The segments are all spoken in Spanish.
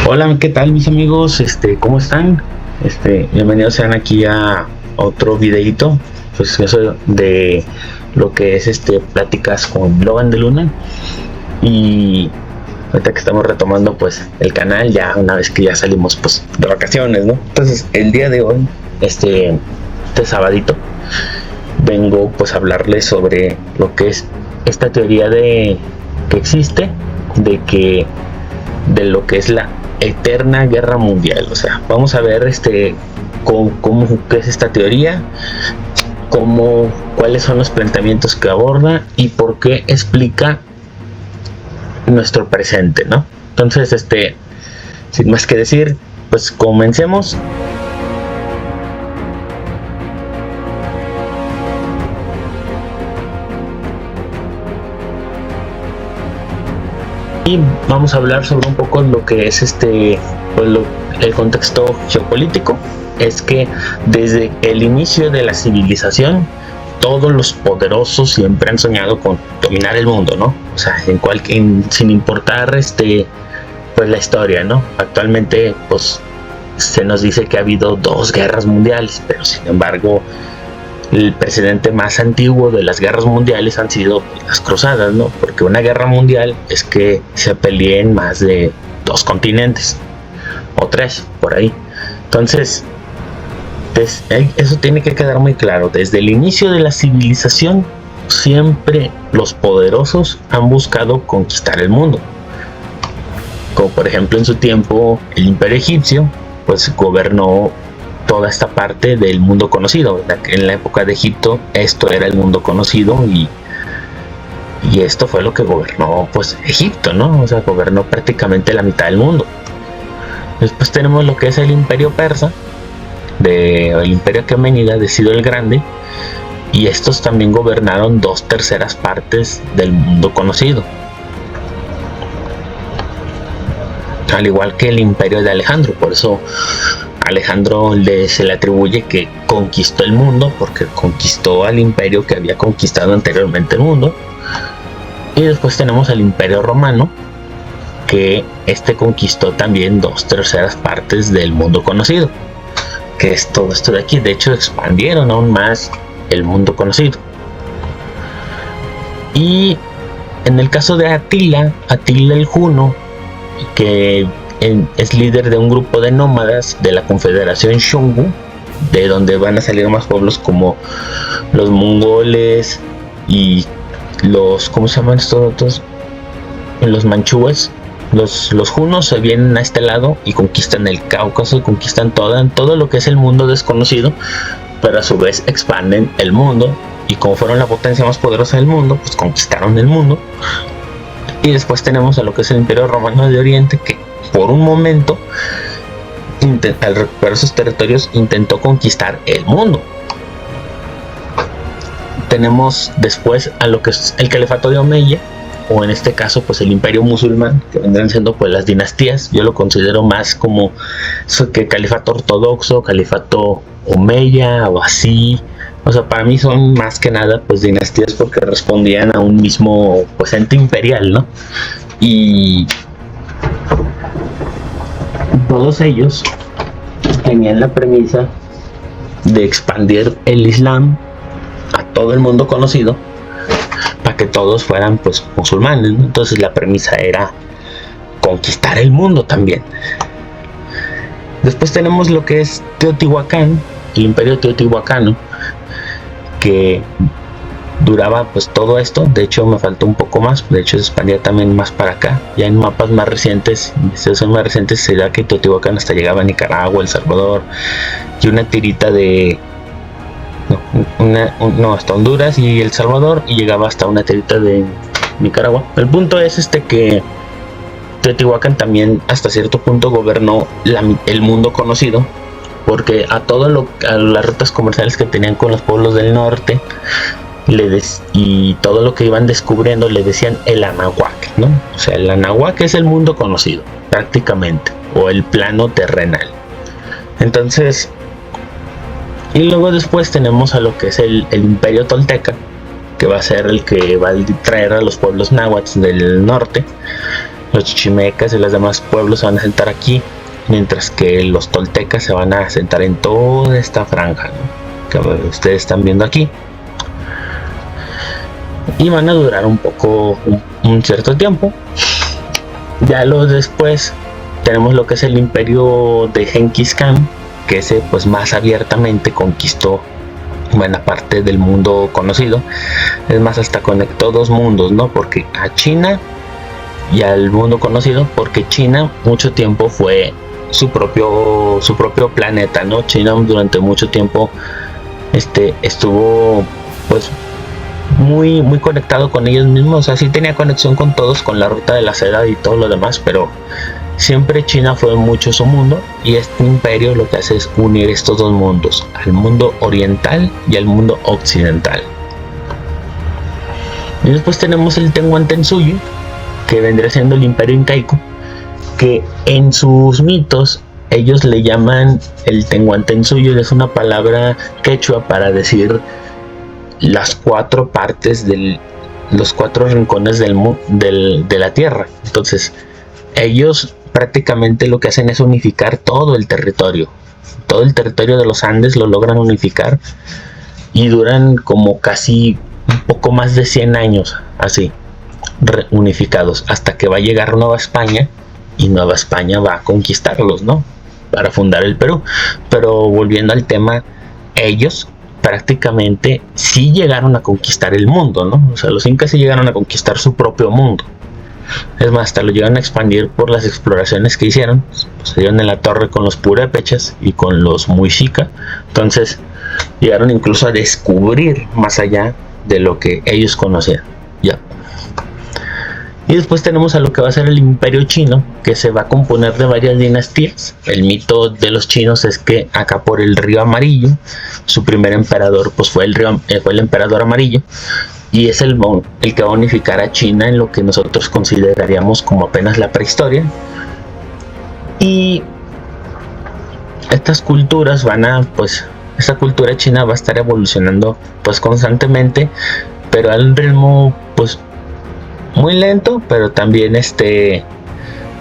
Hola, ¿qué tal mis amigos? ¿Cómo están? Bienvenidos sean aquí a otro videito. Pues eso de lo que es pláticas con Logan de Luna. Y ahorita que estamos retomando pues el canal, ya una vez que ya salimos pues de vacaciones, ¿no? Entonces el día de hoy, este sabadito, vengo pues a hablarles sobre lo que es esta teoría de que existe, de lo que es la eterna guerra mundial. O sea, vamos a ver qué es esta teoría, cuáles son los planteamientos que aborda y por qué explica nuestro presente, ¿no? Entonces, sin más que decir, pues comencemos. Y vamos a hablar sobre un poco lo que es el contexto geopolítico. Es que desde el inicio de la civilización, todos los poderosos siempre han soñado con dominar el mundo, ¿no? O sea, sin importar pues la historia, ¿no? Actualmente pues se nos dice que ha habido 2 guerras mundiales, pero sin embargo el precedente más antiguo de las guerras mundiales han sido las cruzadas, ¿no? Porque una guerra mundial es que se peleen más de 2 continentes o 3 por ahí. Entonces, eso tiene que quedar muy claro. Desde el inicio de la civilización, siempre los poderosos han buscado conquistar el mundo. Como por ejemplo en su tiempo el Imperio Egipcio pues gobernó toda esta parte del mundo conocido. En la época de Egipto esto era el mundo conocido y esto fue lo que gobernó pues Egipto, ¿no? O sea, gobernó prácticamente la mitad del mundo. Después tenemos lo que es el Imperio Persa, el Imperio Aqueménida de Ciro el Grande, y estos también gobernaron 2/3 partes del mundo conocido, al igual que el Imperio de Alejandro. Por eso Alejandro se le atribuye que conquistó el mundo, porque conquistó al imperio que había conquistado anteriormente el mundo. Y después tenemos al Imperio Romano, que conquistó también 2/3 partes del mundo conocido, que es todo esto de aquí. De hecho, expandieron aún más el mundo conocido. Y en el caso de Atila el Juno, que es líder de un grupo de nómadas de la Confederación Shungu, de donde van a salir más pueblos como los mongoles y ¿cómo se llaman estos otros? Los manchúes. Los junos se vienen a este lado y conquistan el Cáucaso, conquistan todo lo que es el mundo desconocido, pero a su vez expanden el mundo, y como fueron la potencia más poderosa del mundo, pues conquistaron el mundo. Y después tenemos a lo que es el Imperio Romano de Oriente, que por un momento, al recuperar sus territorios, intentó conquistar el mundo. Tenemos después a lo que es el Califato de Omeya, o en este caso pues el Imperio Musulmán, que vendrán siendo pues las dinastías. Yo lo considero más como que Califato Ortodoxo, Califato Omeya o así. O sea, para mí son más que nada pues dinastías, porque respondían a un mismo pues ente imperial, ¿no? Y todos ellos tenían la premisa de expandir el Islam a todo el mundo conocido, para que todos fueran pues musulmanes, ¿no? Entonces la premisa era conquistar el mundo también. Después tenemos lo que es Teotihuacán, el Imperio Teotihuacano, que duraba pues todo esto. De hecho me faltó un poco más, de hecho se expandía también más para acá. Ya en mapas más recientes, sería que Teotihuacán hasta llegaba a Nicaragua, El Salvador, y una tirita de hasta Honduras y El Salvador, y llegaba hasta una tirita de Nicaragua. El punto es que Teotihuacán también hasta cierto punto gobernó el mundo conocido, porque a las rutas comerciales que tenían con los pueblos del norte y todo lo que iban descubriendo le decían el Anahuac, ¿no? O sea, el Anahuac es el mundo conocido prácticamente, o el plano terrenal. Entonces, y luego después tenemos a lo que es el Imperio Tolteca, que va a ser el que va a traer a los pueblos náhuatl del norte, Los chichimecas y los demás pueblos se van a asentar aquí, mientras que los toltecas se van a asentar en toda esta franja, ¿no?, que ustedes están viendo aquí, y van a durar un poco, un cierto tiempo. Ya después tenemos lo que es el imperio de Genghis Khan, que ese pues más abiertamente conquistó buena parte del mundo conocido. Es más, hasta conectó dos mundos, ¿no?, porque a China y al mundo conocido, porque China mucho tiempo fue su propio planeta, ¿no? China durante mucho tiempo estuvo pues muy conectado con ellos mismos. O sea, sí tenía conexión con todos, con la ruta de la seda y todo lo demás, pero siempre China fue mucho su mundo, y este imperio lo que hace es unir estos dos mundos, al mundo oriental y al mundo occidental. Y después tenemos el Tehuantinsuyo, que vendría siendo el imperio incaico, que en sus mitos ellos le llaman el Tehuantinsuyo, es una palabra quechua para decir las cuatro partes los cuatro rincones de la tierra. Entonces ellos prácticamente lo que hacen es unificar todo el territorio de los Andes, lo logran unificar, y duran como casi un poco más de 100 años así unificados, hasta que va a llegar Nueva España, y Nueva España va a conquistarlos, ¿no?, para fundar el Perú. Pero volviendo al tema, ellos prácticamente sí llegaron a conquistar el mundo, ¿no? O sea, los incas sí llegaron a conquistar su propio mundo. Es más, hasta lo llegaron a expandir por las exploraciones que hicieron. Se dieron en la torre con los purépechas y con los muishica. Entonces llegaron incluso a descubrir más allá de lo que ellos conocían. Ya. Y después tenemos a lo que va a ser el imperio chino, que se va a componer de varias dinastías. El mito de los chinos es que acá por el río Amarillo, su primer emperador pues fue el emperador amarillo, y es el que va a unificar a China en lo que nosotros consideraríamos como apenas la prehistoria. Y estas culturas esta cultura china va a estar evolucionando pues constantemente, pero a un ritmo pues muy lento, pero también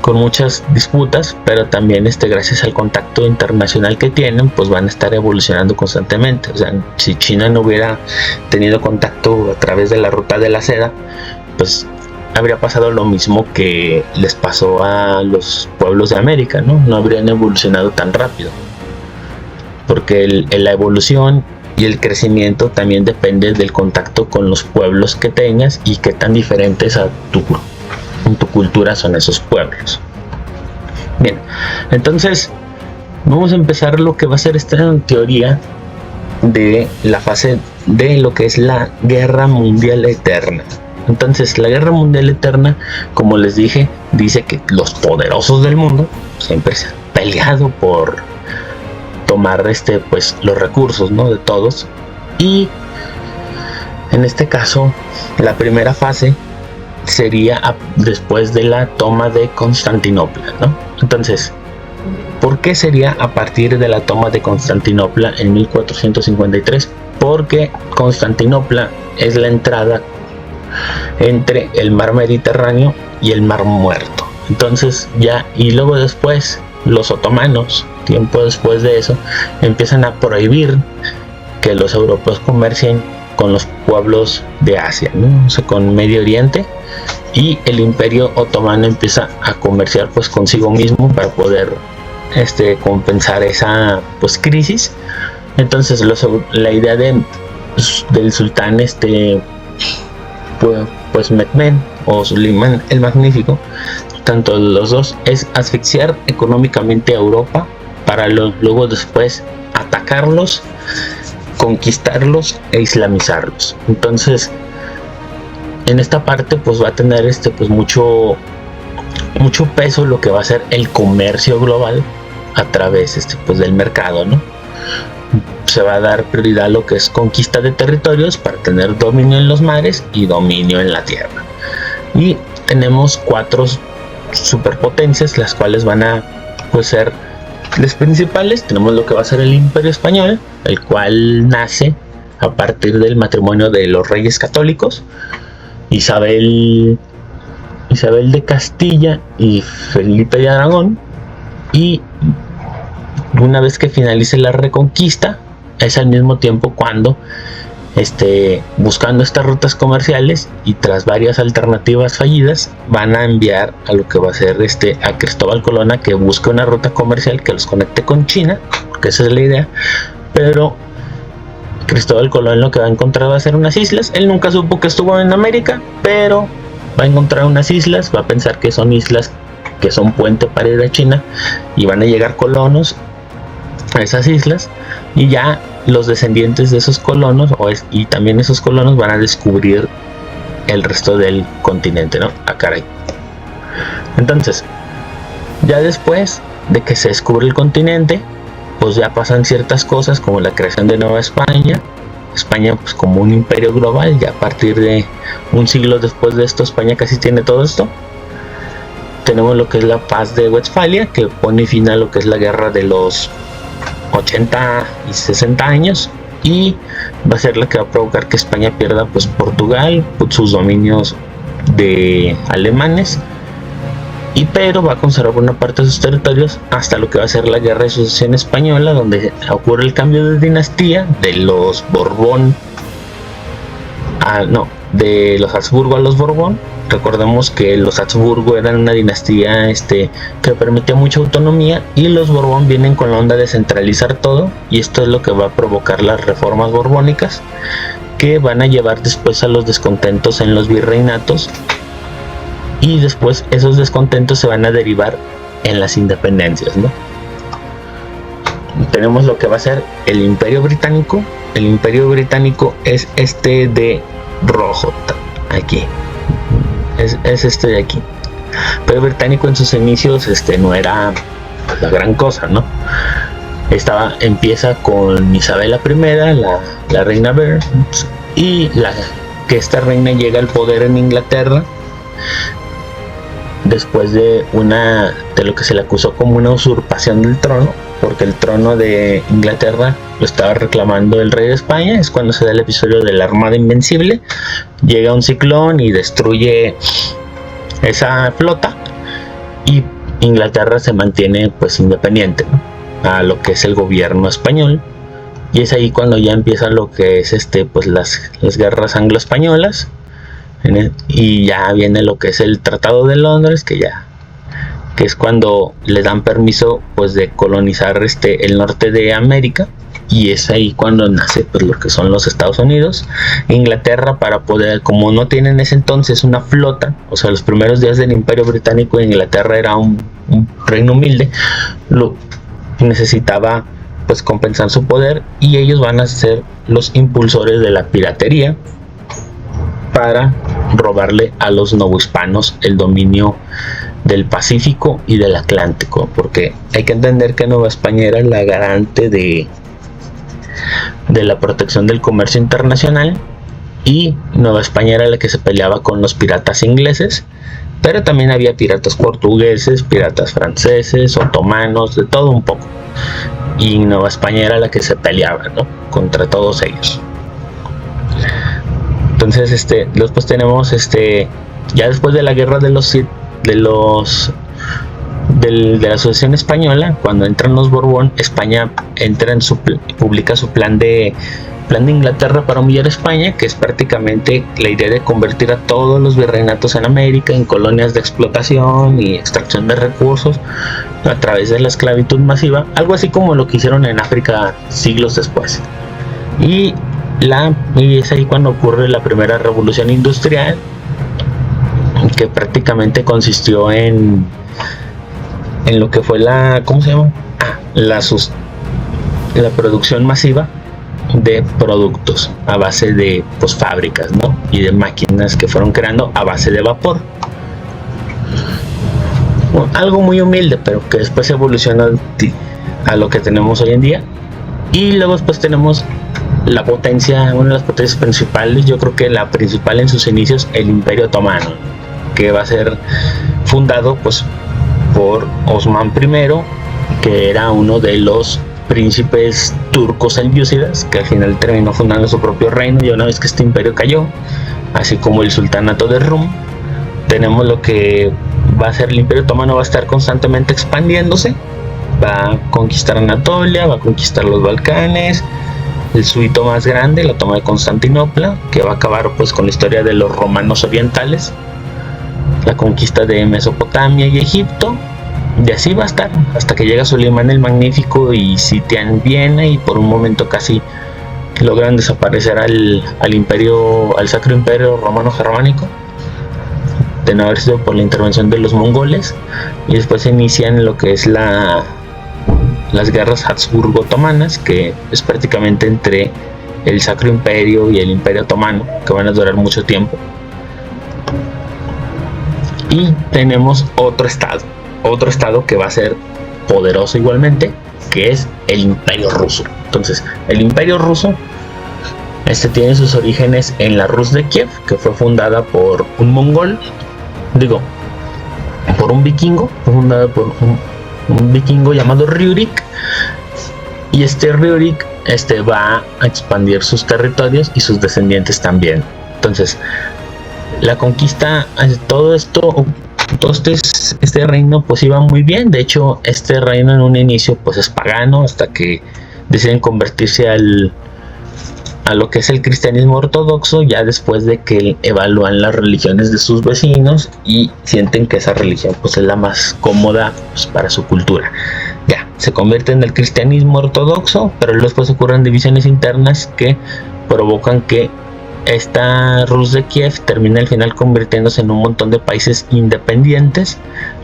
con muchas disputas, pero también gracias al contacto internacional que tienen, pues van a estar evolucionando constantemente. O sea, si China no hubiera tenido contacto a través de la ruta de la seda, pues habría pasado lo mismo que les pasó a los pueblos de América, no habrían evolucionado tan rápido, porque la evolución y el crecimiento también depende del contacto con los pueblos que tengas y qué tan diferentes en tu cultura son esos pueblos. Bien, entonces vamos a empezar lo que va a ser esta teoría de la fase de lo que es la Guerra Mundial Eterna. Entonces la Guerra Mundial Eterna, como les dije, dice que los poderosos del mundo siempre se han peleado por tomar pues los recursos, ¿no?, de todos. Y en este caso la primera fase sería después de la toma de Constantinopla, ¿no? Entonces, ¿por qué sería a partir de la toma de Constantinopla en 1453? Porque Constantinopla es la entrada entre el mar Mediterráneo y el mar Muerto. Entonces y luego después los otomanos, tiempo después de eso, empiezan a prohibir que los europeos comercien con los pueblos de Asia, ¿no? O sea, con Medio Oriente, y el imperio otomano empieza a comerciar pues consigo mismo para poder compensar esa pues crisis. Entonces la idea del sultán pues Mehmed o Suleiman el Magnífico, tanto los dos, es asfixiar económicamente a Europa para luego después atacarlos, conquistarlos e islamizarlos. Entonces en esta parte pues va a tener pues mucho peso lo que va a ser el comercio global a través pues del mercado, ¿no? Se va a dar prioridad a lo que es conquista de territorios para tener dominio en los mares y dominio en la tierra. Y tenemos 4 superpotencias, las cuales van a pues ser las principales. Tenemos lo que va a ser el Imperio Español, el cual nace a partir del matrimonio de los reyes católicos. Isabel Isabel de Castilla y Felipe de Aragón, y una vez que finalice la reconquista es al mismo tiempo cuando buscando estas rutas comerciales y tras varias alternativas fallidas van a enviar a lo que va a ser a Cristóbal Colón a que busque una ruta comercial que los conecte con China, porque esa es la idea. Pero Cristóbal Colón lo que va a encontrar va a ser unas islas. Él nunca supo que estuvo en América, pero va a encontrar unas islas, va a pensar que son islas que son puente para ir a China, y van a llegar colonos a esas islas, y ya los descendientes de esos colonos y también esos colonos van a descubrir el resto del continente, ¿no? Ah, caray. Entonces, ya después de que se descubre el continente, pues ya pasan ciertas cosas como la creación de Nueva España. España pues como un imperio global, ya a partir de un siglo después de esto España casi tiene todo esto. Tenemos lo que es la paz de Westfalia, que pone fin a lo que es la guerra de los 80 y 60 años, y va a ser la que va a provocar que España pierda pues Portugal, sus dominios de alemanes, pero va a conservar una parte de sus territorios hasta lo que va a ser la guerra de sucesión española, donde ocurre el cambio de dinastía de los Borbón de los Habsburgo a los Borbón. Recordemos que los Habsburgo eran una dinastía que permitía mucha autonomía, y los Borbón vienen con la onda de centralizar todo, y esto es lo que va a provocar las reformas borbónicas, que van a llevar después a los descontentos en los virreinatos, y después esos descontentos se van a derivar en las independencias, ¿no? Tenemos lo que va a ser el Imperio Británico. El Imperio Británico es de rojo, aquí. Es este de aquí. Pero británico en sus inicios no era la gran cosa, ¿no? Empieza con Isabel I, la reina Bear, y que esta reina llega al poder en Inglaterra después de lo que se le acusó como una usurpación del trono, porque el trono de Inglaterra lo estaba reclamando el rey de España. Es cuando se da el episodio de la Armada Invencible. Llega un ciclón y destruye esa flota, y Inglaterra se mantiene pues independiente, ¿no?, a lo que es el gobierno español, y es ahí cuando ya empieza lo que es pues las guerras anglo-españolas, y ya viene lo que es el Tratado de Londres, que es cuando le dan permiso pues de colonizar el norte de América, y es ahí cuando nace pues lo que son los Estados Unidos. Inglaterra, para poder, como no tienen en ese entonces una flota, o sea, los primeros días del Imperio Británico, Inglaterra era un reino humilde, necesitaba pues compensar su poder, y ellos van a ser los impulsores de la piratería para robarle a los novohispanos el dominio del Pacífico y del Atlántico, porque hay que entender que Nueva España era la garante de la protección del comercio internacional, y Nueva España era la que se peleaba con los piratas ingleses, pero también había piratas portugueses, piratas franceses, otomanos, de todo un poco, y Nueva España era la que se peleaba, ¿no?, contra todos ellos. Entonces después tenemos ya después de la guerra de la sucesión española, cuando entran los Borbón, España publica su plan de Inglaterra para humillar a España, que es prácticamente la idea de convertir a todos los virreinatos en América en colonias de explotación y extracción de recursos a través de la esclavitud masiva, algo así como lo que hicieron en África siglos después. Y es ahí cuando ocurre la primera revolución industrial, que prácticamente consistió en lo que fue la producción masiva de productos a base de fábricas, ¿no?, y de máquinas que fueron creando a base de vapor. Bueno, algo muy humilde, pero que después evoluciona a lo que tenemos hoy en día. Y luego después tenemos una de las potencias principales, yo creo que la principal en sus inicios, el Imperio Otomano, que va a ser fundado pues por Osman I, que era uno de los príncipes turcos selyúcidas, que al final terminó fundando su propio reino, y una vez que este imperio cayó, así como el sultanato de Rum, tenemos lo que va a ser el Imperio Otomano, va a estar constantemente expandiéndose, va a conquistar Anatolia, va a conquistar los Balcanes, su hito más grande, la toma de Constantinopla, que va a acabar pues con la historia de los romanos orientales, la conquista de Mesopotamia y Egipto, y así va a estar hasta que llega Solimán el Magnífico y sitian Viena, y por un momento casi logran desaparecer al Sacro Imperio Romano Germánico, de no haber sido por la intervención de los mongoles, y después se inician lo que es las guerras Habsburgo-otomanas, que es prácticamente entre el Sacro Imperio y el Imperio Otomano, que van a durar mucho tiempo. Y tenemos otro estado que va a ser poderoso igualmente, que es el Imperio Ruso. Entonces, el Imperio Ruso tiene sus orígenes en la Rus de Kiev, que fue fundada por un mongol, por un vikingo, fue fundada por un vikingo llamado Rюrik, y Rюrik va a expandir sus territorios y sus descendientes también. Entonces, la conquista, todo este reino pues iba muy bien. De hecho, este reino en un inicio pues es pagano, hasta que deciden convertirse a lo que es el cristianismo ortodoxo, ya después de que evalúan las religiones de sus vecinos y sienten que esa religión pues es la más cómoda pues, para su cultura. Ya, se convierte en el cristianismo ortodoxo, pero después ocurren divisiones internas que provocan que esta Rus de Kiev termina al final convirtiéndose en un montón de países independientes,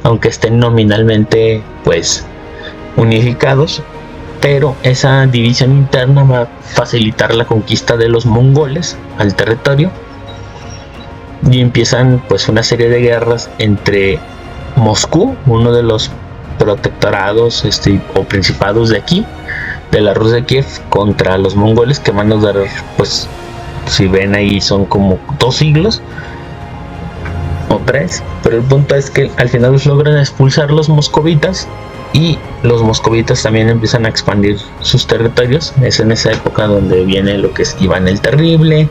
aunque estén nominalmente pues unificados. Pero esa división interna va a facilitar la conquista de los mongoles al territorio, y empiezan pues una serie de guerras entre Moscú, uno de los protectorados o principados de aquí, de la Rus de Kiev, contra los mongoles, que van a durar pues, si ven ahí, son como 2 siglos o 3, pero el punto es que al final logran expulsar los moscovitas, y los moscovitas también empiezan a expandir sus territorios. Es en esa época donde viene lo que es Iván el Terrible.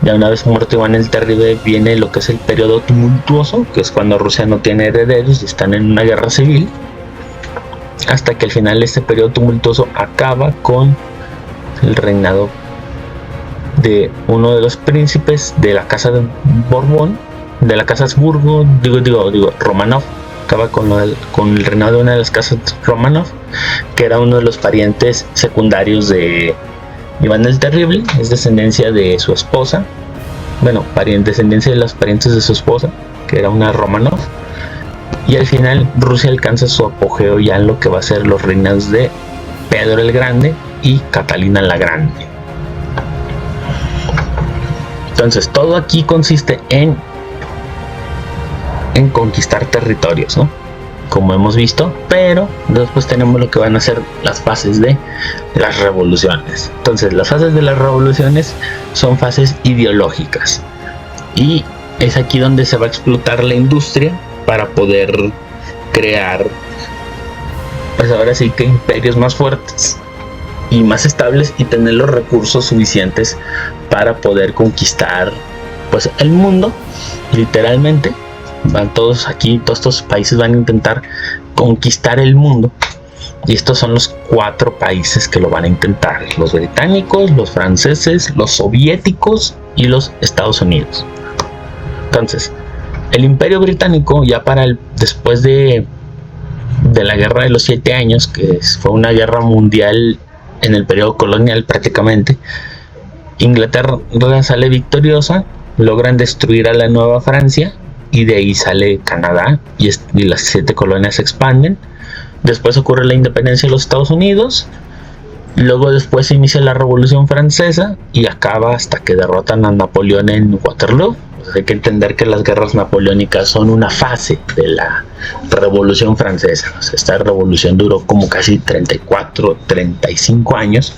Ya una vez muerto Iván el Terrible, viene lo que es el periodo tumultuoso, que es cuando Rusia no tiene herederos y están en una guerra civil, hasta que al final este periodo tumultuoso acaba con el reinado de uno de los príncipes de la casa de Borbón, de la casa Habsburgo, Romanov. Acaba con el reinado de una de las casas Romanov, que era uno de los parientes secundarios de Iván el Terrible. Es descendencia de su esposa, descendencia de los parientes de su esposa, que era una Romanov. Y al final Rusia alcanza su apogeo ya en lo que va a ser los reinados de Pedro el Grande y Catalina la Grande. Entonces todo aquí consiste en conquistar territorios, ¿no? Como hemos visto, pero después tenemos lo que van a ser las fases de las revoluciones. Entonces, las fases de las revoluciones son fases ideológicas, y es aquí donde se va a explotar la industria para poder crear, pues ahora sí que imperios más fuertes y más estables, y tener los recursos suficientes para poder conquistar pues el mundo, literalmente. Van todos estos países van a intentar conquistar el mundo, y estos son los 4 países que lo van a intentar: los británicos, los franceses, los soviéticos y los Estados Unidos. Entonces, el Imperio Británico, ya después de la Guerra de los 7 años, que fue una guerra mundial en el periodo colonial prácticamente, Inglaterra sale victoriosa, logran destruir a la Nueva Francia, y de ahí sale Canadá, y las 7 colonias se expanden. Después ocurre la independencia de los Estados Unidos, luego después se inicia la Revolución Francesa y acaba hasta que derrotan a Napoleón en Waterloo. Hay que entender que las guerras napoleónicas son una fase de la Revolución Francesa. Esta revolución duró como casi 35 años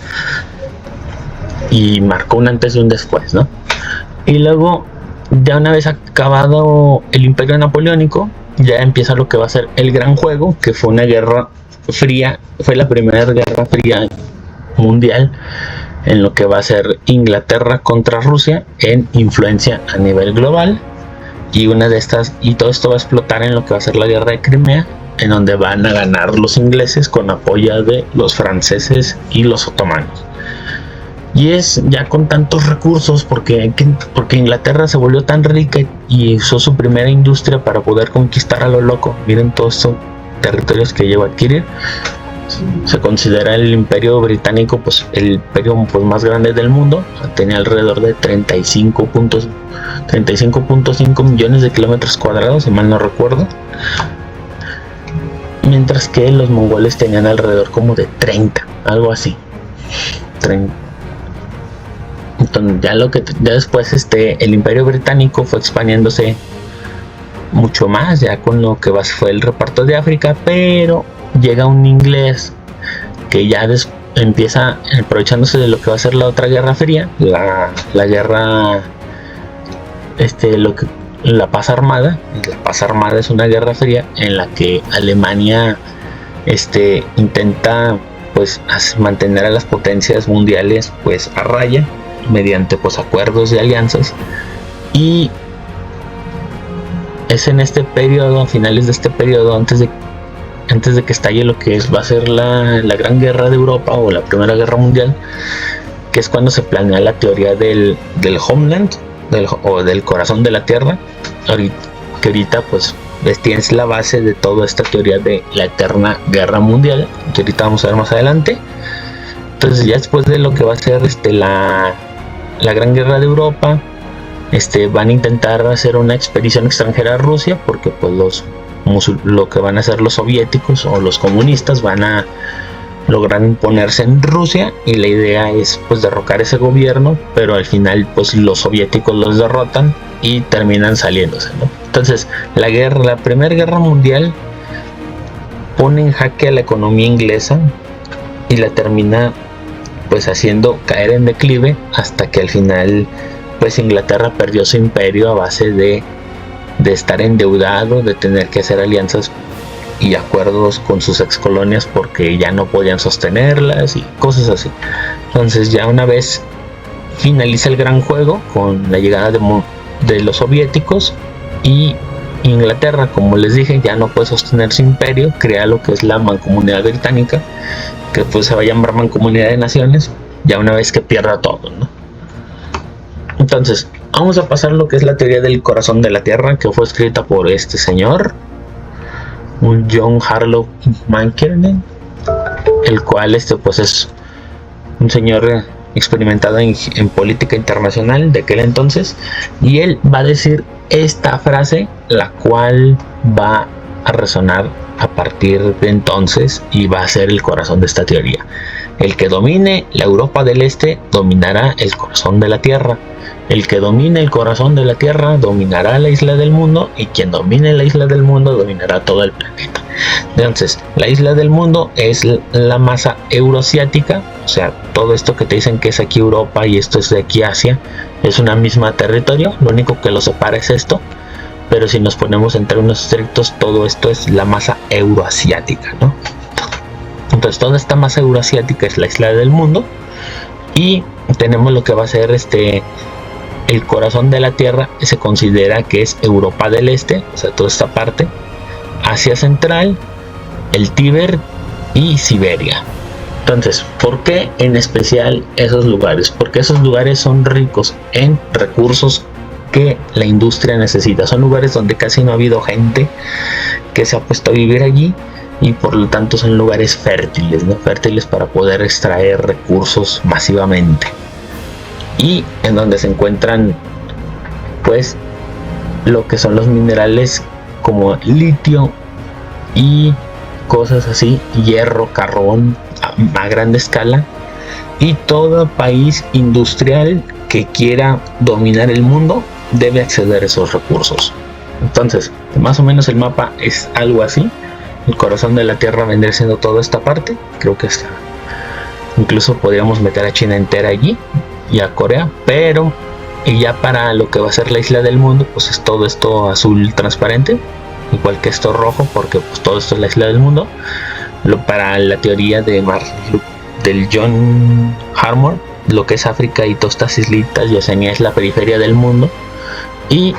y marcó un antes y un después, ¿no? Y luego, ya una vez acabado el Imperio Napoleónico, ya empieza lo que va a ser el Gran Juego, que fue una guerra fría, fue la primera guerra fría mundial en lo que va a ser Inglaterra contra Rusia en influencia a nivel global. y una de estas, y todo esto va a explotar en lo que va a ser la guerra de Crimea, en donde van a ganar los ingleses con apoyo de los franceses y los otomanos. Y es ya con tantos recursos, porque Inglaterra se volvió tan rica y usó su primera industria para poder conquistar a lo loco. Miren todos estos territorios que llegó a adquirir. Se considera el imperio británico pues el imperio pues, más grande del mundo. O sea, tenía alrededor de 35.5 millones de kilómetros cuadrados, si mal no recuerdo, mientras que los mongoles tenían alrededor como de 30, algo así. 30. Entonces ya después el imperio británico fue expandiéndose mucho más, ya con lo que fue el reparto de África, pero llega un inglés que ya empieza aprovechándose de lo que va a ser la otra guerra fría, la guerra la paz armada. La paz armada es una guerra fría en la que Alemania intenta pues mantener a las potencias mundiales pues a raya mediante pues acuerdos de alianzas, y es en este periodo, a finales de este periodo, antes de que estalle lo que va a ser la Gran Guerra de Europa o la Primera Guerra Mundial, que es cuando se planea la teoría del homeland, o del corazón de la tierra, que ahorita pues es la base de toda esta teoría de la eterna guerra mundial, que ahorita vamos a ver más adelante. Entonces ya después de lo que va a ser la Gran Guerra de Europa, van a intentar hacer una expedición extranjera a Rusia, porque pues lo que van a hacer los soviéticos o los comunistas van a lograr imponerse en Rusia, y la idea es pues derrocar ese gobierno, pero al final pues los soviéticos los derrotan y terminan saliéndose, ¿no? Entonces la Primera Guerra Mundial pone en jaque a la economía inglesa y la termina pues haciendo caer en declive, hasta que al final pues Inglaterra perdió su imperio a base de estar endeudado, de tener que hacer alianzas y acuerdos con sus ex colonias porque ya no podían sostenerlas y cosas así. Entonces ya una vez finaliza el gran juego con la llegada de los soviéticos, y Inglaterra, como les dije, ya no puede sostener su imperio, crea lo que es la Mancomunidad Británica, que pues se va a llamar Mancomunidad de Naciones, ya una vez que pierda todo, ¿no? Entonces vamos a pasar lo que es la teoría del corazón de la tierra, que fue escrita por este señor, un John Harlow Mankerman, el cual pues es un señor experimentado en política internacional de aquel entonces, y él va a decir esta frase, la cual va a resonar a partir de entonces y va a ser el corazón de esta teoría: el que domine la Europa del Este dominará el corazón de la Tierra. El que domine el corazón de la Tierra dominará la isla del mundo, y quien domine la isla del mundo dominará todo el planeta. Entonces, la isla del mundo es la masa euroasiática, o sea, todo esto que te dicen que es aquí Europa y esto es de aquí Asia, es una misma territorio, lo único que lo separa es esto, pero si nos ponemos en términos estrictos, todo esto es la masa euroasiática, ¿no? Entonces, toda esta masa euroasiática es la isla del mundo, y tenemos lo que va a ser el corazón de la Tierra. Se considera que es Europa del Este, o sea, toda esta parte, Asia Central, el Tíber y Siberia. Entonces, ¿por qué en especial esos lugares? Porque esos lugares son ricos en recursos que la industria necesita. Son lugares donde casi no ha habido gente que se ha puesto a vivir allí, y por lo tanto son lugares fértiles, ¿no? Fértiles para poder extraer recursos masivamente, y en donde se encuentran pues lo que son los minerales como litio y cosas así, hierro, carbón a gran escala, y todo país industrial que quiera dominar el mundo debe acceder a esos recursos. Entonces, más o menos el mapa es algo así. El corazón de la Tierra vendría siendo toda esta parte, creo que incluso podríamos meter a China entera allí y a Corea, pero y ya para lo que va a ser la isla del mundo, pues es todo esto azul transparente, igual que esto rojo, porque pues todo esto es la isla del mundo. Para la teoría del John Harmore, lo que es África y todas estas islitas y Oceanía es la periferia del mundo, y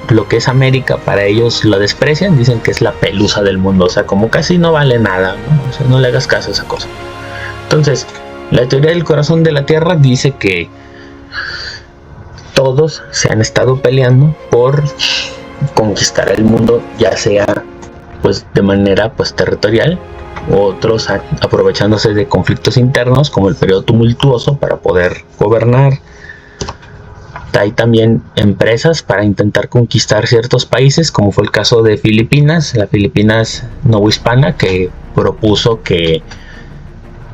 lo que es América para ellos lo desprecian, dicen que es la pelusa del mundo, o sea, como casi no vale nada, ¿no? O sea, no le hagas caso a esa cosa. Entonces, la teoría del corazón de la Tierra dice que todos se han estado peleando por conquistar el mundo, ya sea pues de manera pues territorial, otros aprovechándose de conflictos internos como el periodo tumultuoso para poder gobernar. Hay también empresas para intentar conquistar ciertos países, como fue el caso de Filipinas, la Filipinas novohispana, que propuso que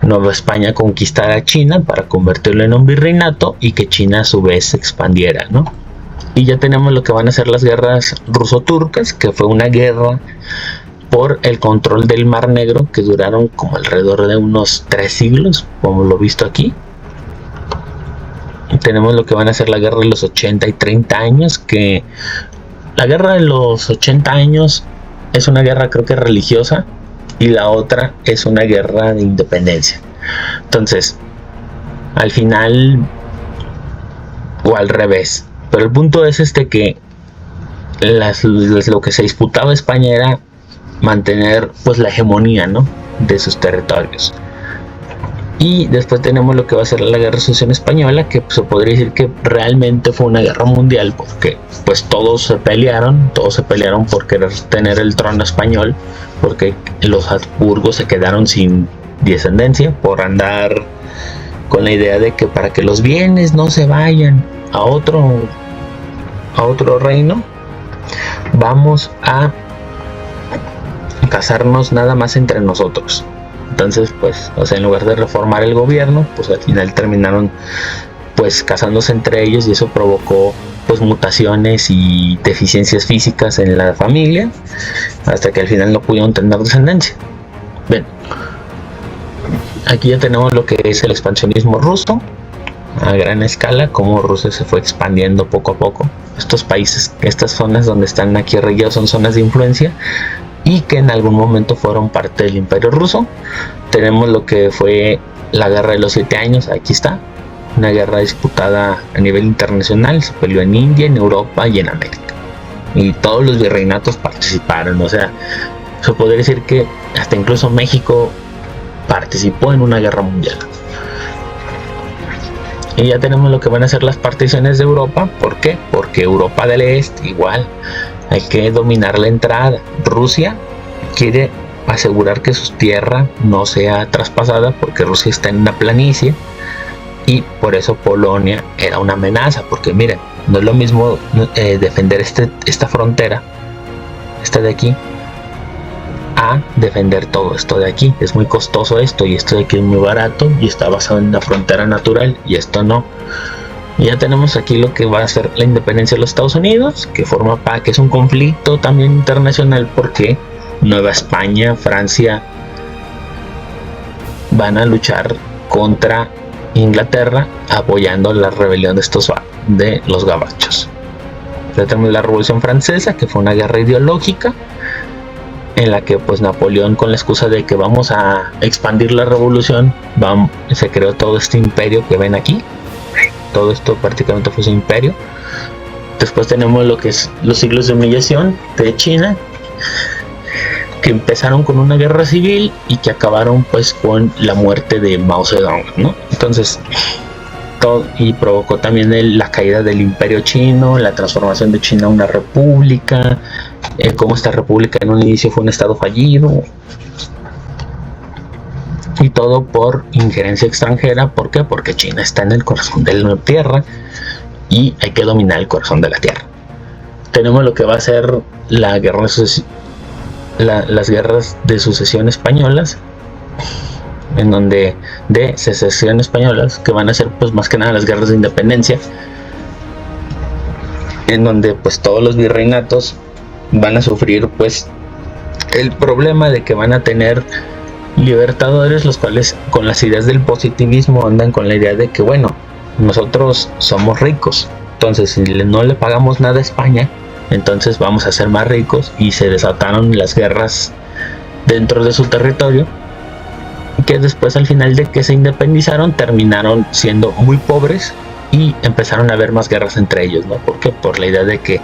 Nueva España conquistara a China para convertirlo en un virreinato y que China a su vez se expandiera, ¿no? Y ya tenemos lo que van a ser las guerras ruso-turcas, que fue una guerra por el control del Mar Negro que duraron como alrededor de unos 3 siglos, como lo visto aquí. Y tenemos lo que van a ser la guerra de los 80 y 30 años, que la guerra de los 80 años es una guerra creo que religiosa y la otra es una guerra de independencia. Entonces, al final o al revés, pero el punto es que lo que se disputaba España era mantener pues la hegemonía, ¿no?, de sus territorios. Y después tenemos lo que va a ser la Guerra de Sucesión Española, que pues, se podría decir que realmente fue una guerra mundial, porque pues todos se pelearon por querer tener el trono español, porque los Habsburgos se quedaron sin descendencia por andar con la idea de que para que los bienes no se vayan a otro reino, vamos a casarnos nada más entre nosotros. Entonces, pues, o sea, en lugar de reformar el gobierno, pues al final terminaron pues casándose entre ellos, y eso provocó pues mutaciones y deficiencias físicas en la familia, hasta que al final no pudieron tener descendencia. Bien, aquí ya tenemos lo que es el expansionismo ruso a gran escala, como Rusia se fue expandiendo poco a poco. Estos países, estas zonas donde están aquí regidos son zonas de influencia y que en algún momento fueron parte del Imperio Ruso. Tenemos lo que fue la Guerra de los 7 años, aquí está, una guerra disputada a nivel internacional, se peleó en India, en Europa y en América. Y todos los virreinatos participaron, o sea, se podría decir que hasta incluso México participó en una guerra mundial. Y ya tenemos lo que van a ser las particiones de Europa. ¿Por qué? Porque Europa del Este igual hay que dominar la entrada. Rusia quiere asegurar que su tierra no sea traspasada, porque Rusia está en una planicie, y por eso Polonia era una amenaza, porque miren, no es lo mismo defender esta frontera, esta de aquí, a defender todo esto de aquí. Es muy costoso esto, y esto de aquí es muy barato y está basado en la frontera natural, y esto no. Y ya tenemos aquí lo que va a ser la independencia de los Estados Unidos, que que es un conflicto también internacional, porque Nueva España, Francia van a luchar contra Inglaterra apoyando la rebelión de los gabachos. Ya tenemos la Revolución Francesa, que fue una guerra ideológica en la que pues Napoleón, con la excusa de que vamos a expandir la revolución, se creó todo este imperio que ven aquí. Todo esto prácticamente fue su imperio. Después tenemos lo que es los siglos de humillación de China, que empezaron con una guerra civil y que acabaron pues con la muerte de Mao Zedong, ¿no? Entonces, y provocó también la caída del imperio chino, la transformación de China a una república, como esta república en un inicio fue un estado fallido, y todo por injerencia extranjera. ¿Por qué? Porque China está en el corazón de la tierra y hay que dominar el corazón de la tierra. Tenemos lo que va a ser las guerras de sucesión españolas, de secesión españolas, que van a ser pues más que nada las guerras de independencia, en donde pues todos los virreinatos van a sufrir pues el problema de que van a tener libertadores, los cuales con las ideas del positivismo andan con la idea de que bueno, nosotros somos ricos, entonces si no le pagamos nada a España, entonces vamos a ser más ricos, y se desataron las guerras dentro de su territorio, que después al final de que se independizaron terminaron siendo muy pobres y empezaron a haber más guerras entre ellos, ¿no? Porque por la idea de que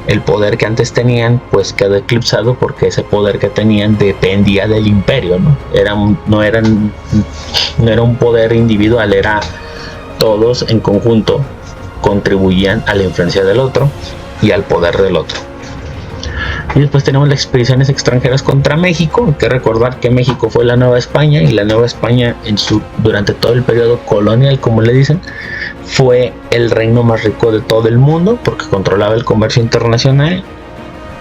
el poder que antes tenían pues quedó eclipsado, porque ese poder que tenían dependía del imperio, ¿no? No era un poder individual, era todos en conjunto contribuían a la influencia del otro y al poder del otro. Y después tenemos las expediciones extranjeras contra México. Hay que recordar que México fue la Nueva España, y la Nueva España durante todo el periodo colonial, como le dicen, fue el reino más rico de todo el mundo, porque controlaba el comercio internacional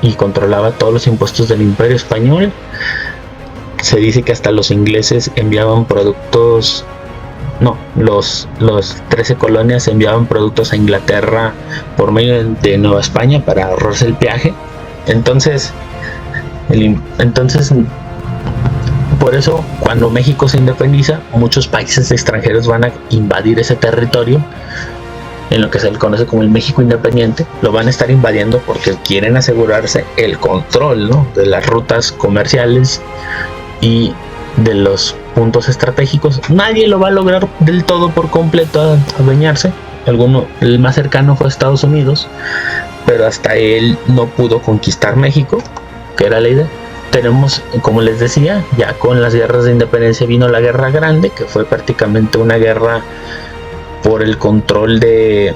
y controlaba todos los impuestos del Imperio Español. Se dice que hasta los ingleses enviaban productos, los 13 colonias enviaban productos a Inglaterra por medio de Nueva España para ahorrarse el viaje. Entonces, por eso, cuando México se independiza, muchos países extranjeros van a invadir ese territorio, en lo que se le conoce como el México independiente. Lo van a estar invadiendo porque quieren asegurarse el control, ¿no?, de las rutas comerciales y de los puntos estratégicos. Nadie lo va a lograr del todo por completo adueñarse. El más cercano fue Estados Unidos, pero hasta él no pudo conquistar México, que era la idea. Tenemos, como les decía, ya con las guerras de independencia vino la Guerra Grande, que fue prácticamente una guerra por el control de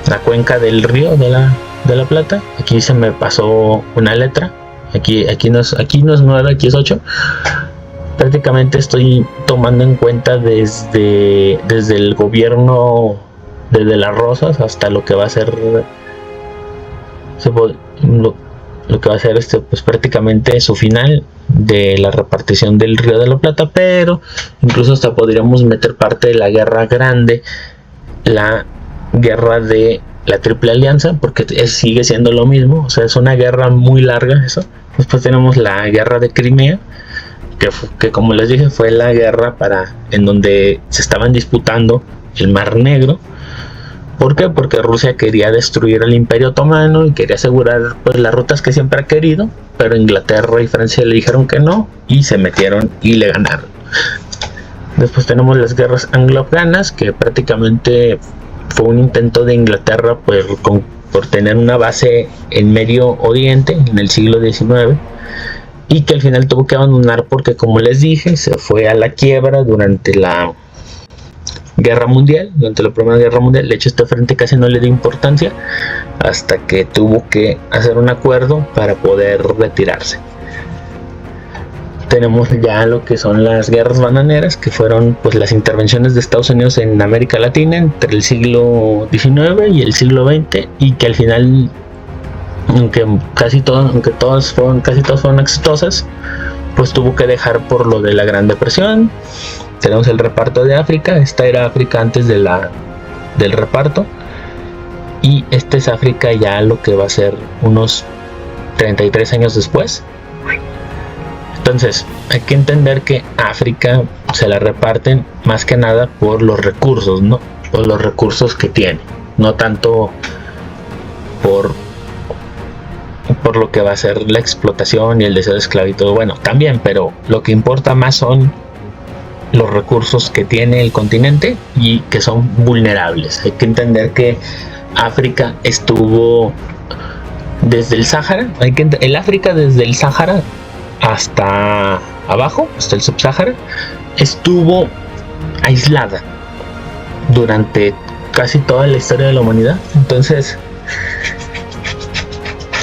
la cuenca del río de la Plata. Aquí se me pasó una letra, aquí no es 9, aquí es 8. Prácticamente estoy tomando en cuenta desde el gobierno, desde las Rosas hasta lo que va a ser pues prácticamente su final de la repartición del Río de la Plata. Pero incluso hasta podríamos meter parte de la Guerra Grande, la guerra de la Triple Alianza, porque sigue siendo lo mismo, o sea, es una guerra muy larga eso. Después tenemos la Guerra de Crimea, que como les dije fue la guerra en donde se estaban disputando el Mar Negro. ¿Por qué? Porque Rusia quería destruir el Imperio Otomano y quería asegurar pues las rutas que siempre ha querido, pero Inglaterra y Francia le dijeron que no y se metieron y le ganaron. Después tenemos las guerras anglo-afganas, que prácticamente fue un intento de Inglaterra por tener una base en Medio Oriente en el siglo XIX, y que al final tuvo que abandonar porque, como les dije, se fue a la quiebra durante la Guerra Mundial, durante la Primera Guerra Mundial. De hecho, este frente casi no le dio importancia hasta que tuvo que hacer un acuerdo para poder retirarse. Tenemos ya lo que son las guerras bananeras, que fueron pues las intervenciones de Estados Unidos en América Latina entre el siglo XIX y el siglo XX, y que al final, aunque todas fueron exitosas, pues tuvo que dejar por lo de la Gran Depresión. Tenemos el reparto de África. Esta era África antes del reparto, y este es África ya lo que va a ser unos 33 años después. Entonces hay que entender que África se la reparten más que nada por los recursos, ¿no? Por los recursos que tiene, no tanto por lo que va a ser la explotación y el deseo de esclavitud. Bueno, también, pero lo que importa más son los recursos que tiene el continente y que son vulnerables. Hay que entender que África estuvo desde el Sáhara, el África desde el Sáhara hasta abajo, hasta el subsahara, estuvo aislada durante casi toda la historia de la humanidad. Entonces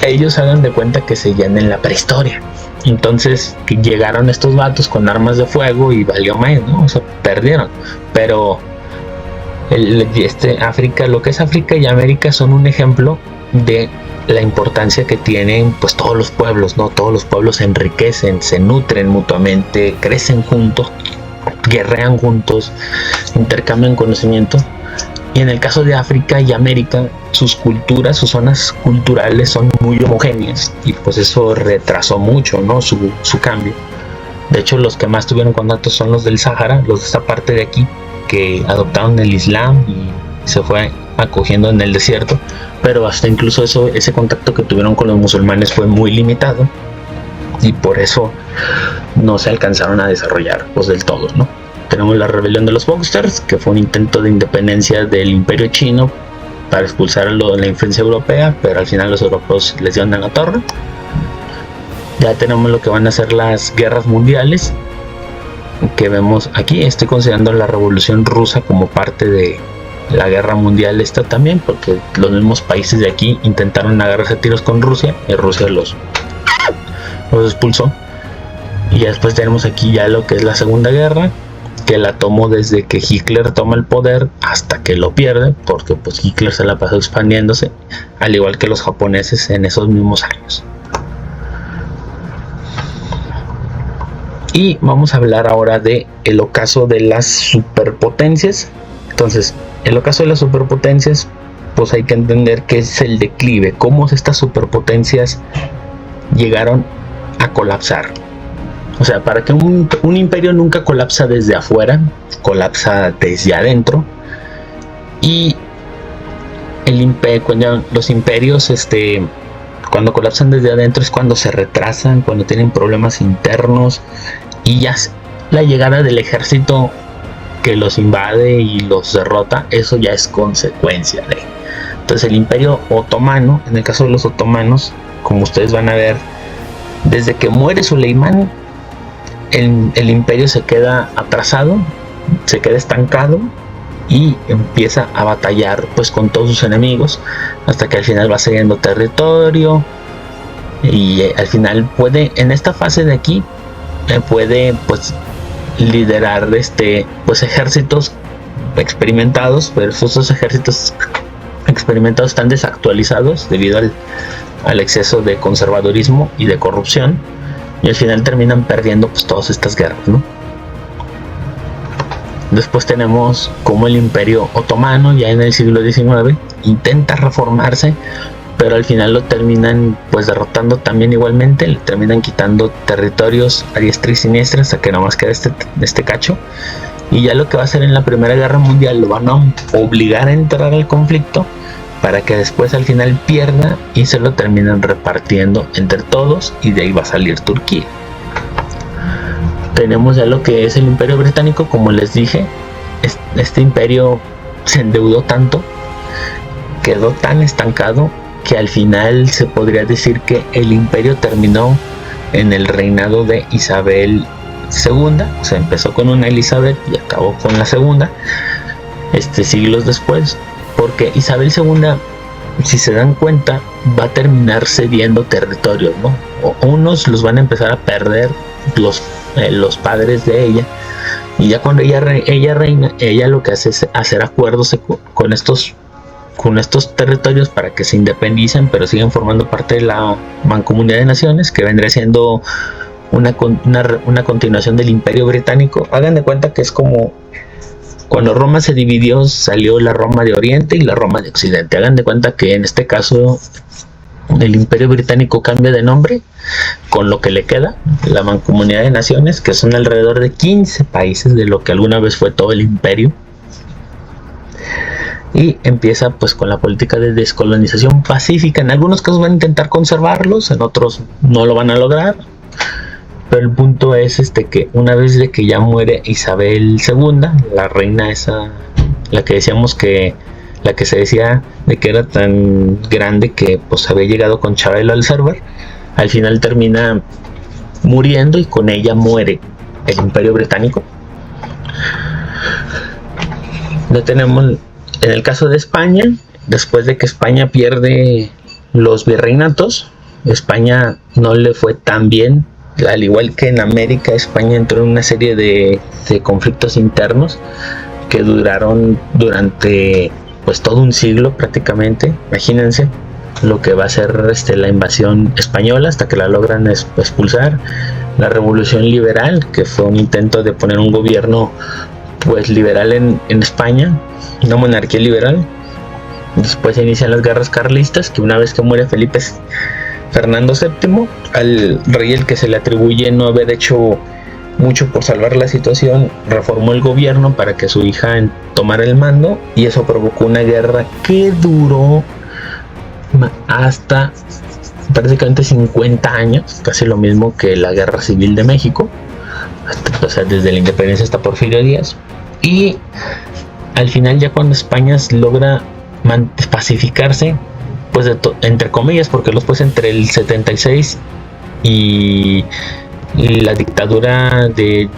ellos hagan de cuenta que seguían en la prehistoria. Entonces que llegaron estos vatos con armas de fuego y valió más, ¿no? O sea, perdieron. Pero África, lo que es África y América, son un ejemplo de la importancia que tienen pues todos los pueblos, ¿no? Todos los pueblos se enriquecen, se nutren mutuamente, crecen juntos, guerrean juntos, intercambian conocimiento. Y en el caso de África y América, sus culturas, sus zonas culturales son muy homogéneas, y pues eso retrasó mucho, ¿no?, su cambio. De hecho, los que más tuvieron contacto son los del Sáhara, los de esta parte de aquí, que adoptaron el Islam y se fue acogiendo en el desierto. Pero hasta incluso ese contacto que tuvieron con los musulmanes fue muy limitado, y por eso no se alcanzaron a desarrollar pues del todo, ¿no? tenemos la rebelión de los Boxers, que fue un intento de independencia del Imperio Chino para expulsar la influencia europea, pero al final los europeos les dieron en la torre. Ya tenemos lo que van a ser las guerras mundiales, que vemos aquí. Estoy considerando la Revolución Rusa como parte de la guerra mundial esta también, porque los mismos países de aquí intentaron agarrarse a tiros con Rusia y Rusia los expulsó. Y después tenemos aquí ya lo que es la Segunda Guerra, que la tomó desde que Hitler toma el poder hasta que lo pierde, porque pues Hitler se la pasó expandiéndose, al igual que los japoneses en esos mismos años. Y vamos a hablar ahora de el ocaso de las superpotencias. Entonces, el ocaso de las superpotencias, pues hay que entender qué es el declive, cómo estas superpotencias llegaron a colapsar. O sea, para que un imperio nunca colapsa desde afuera, colapsa desde adentro. Y los imperios, cuando colapsan desde adentro es cuando se retrasan, cuando tienen problemas internos, y ya la llegada del ejército que los invade y los derrota, eso ya es consecuencia de. Entonces el Imperio Otomano, en el caso de los otomanos, como ustedes van a ver, desde que muere Suleimán, el imperio se queda atrasado, se queda estancado y empieza a batallar pues con todos sus enemigos, hasta que al final va cediendo territorio y al final puede, en esta fase de aquí, puede pues liderar pues ejércitos experimentados, pero esos ejércitos experimentados están desactualizados debido al exceso de conservadurismo y de corrupción, y al final terminan perdiendo pues todas estas guerras, ¿no? Después tenemos como el Imperio Otomano ya en el siglo XIX intenta reformarse, pero al final lo terminan pues derrotando también igualmente, le terminan quitando territorios a diestra y siniestra hasta que nada más queda este cacho. Y ya lo que va a hacer en la Primera Guerra Mundial, lo van a obligar a entrar al conflicto para que después al final pierda y se lo terminan repartiendo entre todos, y de ahí va a salir Turquía. Tenemos ya lo que es el Imperio Británico. Como les dije, este imperio se endeudó tanto, quedó tan estancado, que al final se podría decir que el imperio terminó en el reinado de Isabel II. O sea, empezó con una Elizabeth y acabó con la segunda, siglos después, porque Isabel II, si se dan cuenta, va a terminar cediendo territorios, ¿no? Unos los van a empezar a perder los padres de ella, y ya cuando ella reina, ella lo que hace es hacer acuerdos con estos territorios para que se independicen, pero siguen formando parte de la Mancomunidad de Naciones, que vendría siendo una continuación del Imperio Británico. Hagan de cuenta que es como cuando Roma se dividió, salió la Roma de Oriente y la Roma de Occidente. Hagan de cuenta que en este caso el Imperio Británico cambia de nombre con lo que le queda, la Mancomunidad de Naciones, que son alrededor de 15 países de lo que alguna vez fue todo el imperio. Y empieza pues con la política de descolonización pacífica. En algunos casos van a intentar conservarlos, en otros no lo van a lograr, pero el punto es que una vez de que ya muere Isabel II, la reina esa, la que decíamos que la que se decía de que era tan grande que pues había llegado con Chabelo al server, al final termina muriendo, y con ella muere el Imperio Británico. Ya tenemos en el caso de España, después de que España pierde los virreinatos, España no le fue tan bien. Al igual que en América, España entró en una serie de conflictos internos que duraron durante pues todo un siglo prácticamente. Imagínense lo que va a ser la invasión española hasta que la logran expulsar. La Revolución Liberal, que fue un intento de poner un gobierno pues liberal en España, una monarquía liberal. Después se inician las guerras carlistas, que una vez que muere Fernando VII, al rey el que se le atribuye no haber hecho mucho por salvar la situación, reformó el gobierno para que su hija tomara el mando, y eso provocó una guerra que duró hasta prácticamente 50 años, casi lo mismo que la Guerra Civil de México, o sea, desde la independencia hasta Porfirio Díaz. Y al final, ya cuando España logra pacificarse, pues entre comillas, porque después entre el 76 y la dictadura de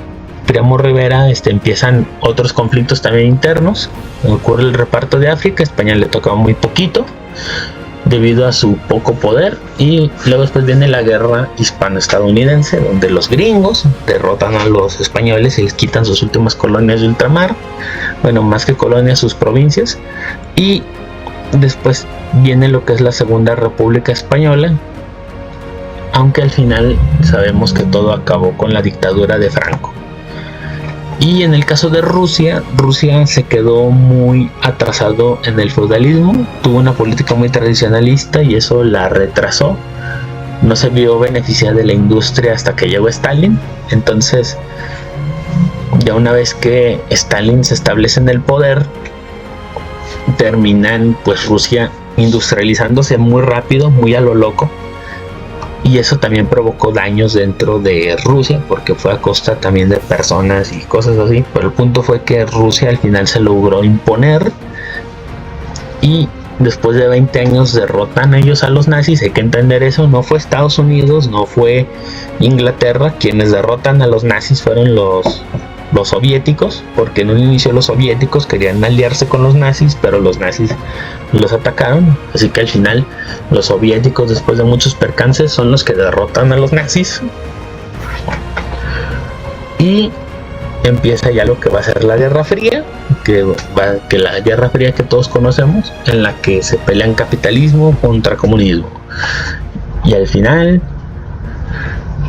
Primo Rivera, empiezan otros conflictos también internos. Ocurre el reparto de África, a España le tocaba muy poquito debido a su poco poder, y luego después viene la guerra hispano-estadounidense, donde los gringos derrotan a los españoles y les quitan sus últimas colonias de ultramar, bueno, más que colonias, sus provincias. Y después viene lo que es la Segunda República Española, aunque al final sabemos que todo acabó con la dictadura de Franco. Y en el caso de Rusia, Rusia se quedó muy atrasado en el feudalismo, tuvo una política muy tradicionalista y eso la retrasó. No se vio beneficiada de la industria hasta que llegó Stalin. Entonces, ya una vez que Stalin se establece en el poder, terminan pues Rusia industrializándose muy rápido, muy a lo loco. Y eso también provocó daños dentro de Rusia, porque fue a costa también de personas y cosas así. Pero el punto fue que Rusia al final se logró imponer, y después de 20 años derrotan ellos a los nazis. Hay que entender eso, no fue Estados Unidos, no fue Inglaterra. Quienes derrotan a los nazis fueron los soviéticos, porque en un inicio los soviéticos querían aliarse con los nazis, pero los nazis los atacaron, así que al final los soviéticos, después de muchos percances, son los que derrotan a los nazis, y empieza ya lo que va a ser la Guerra Fría, que la Guerra Fría que todos conocemos, en la que se pelean capitalismo contra comunismo. Y al final,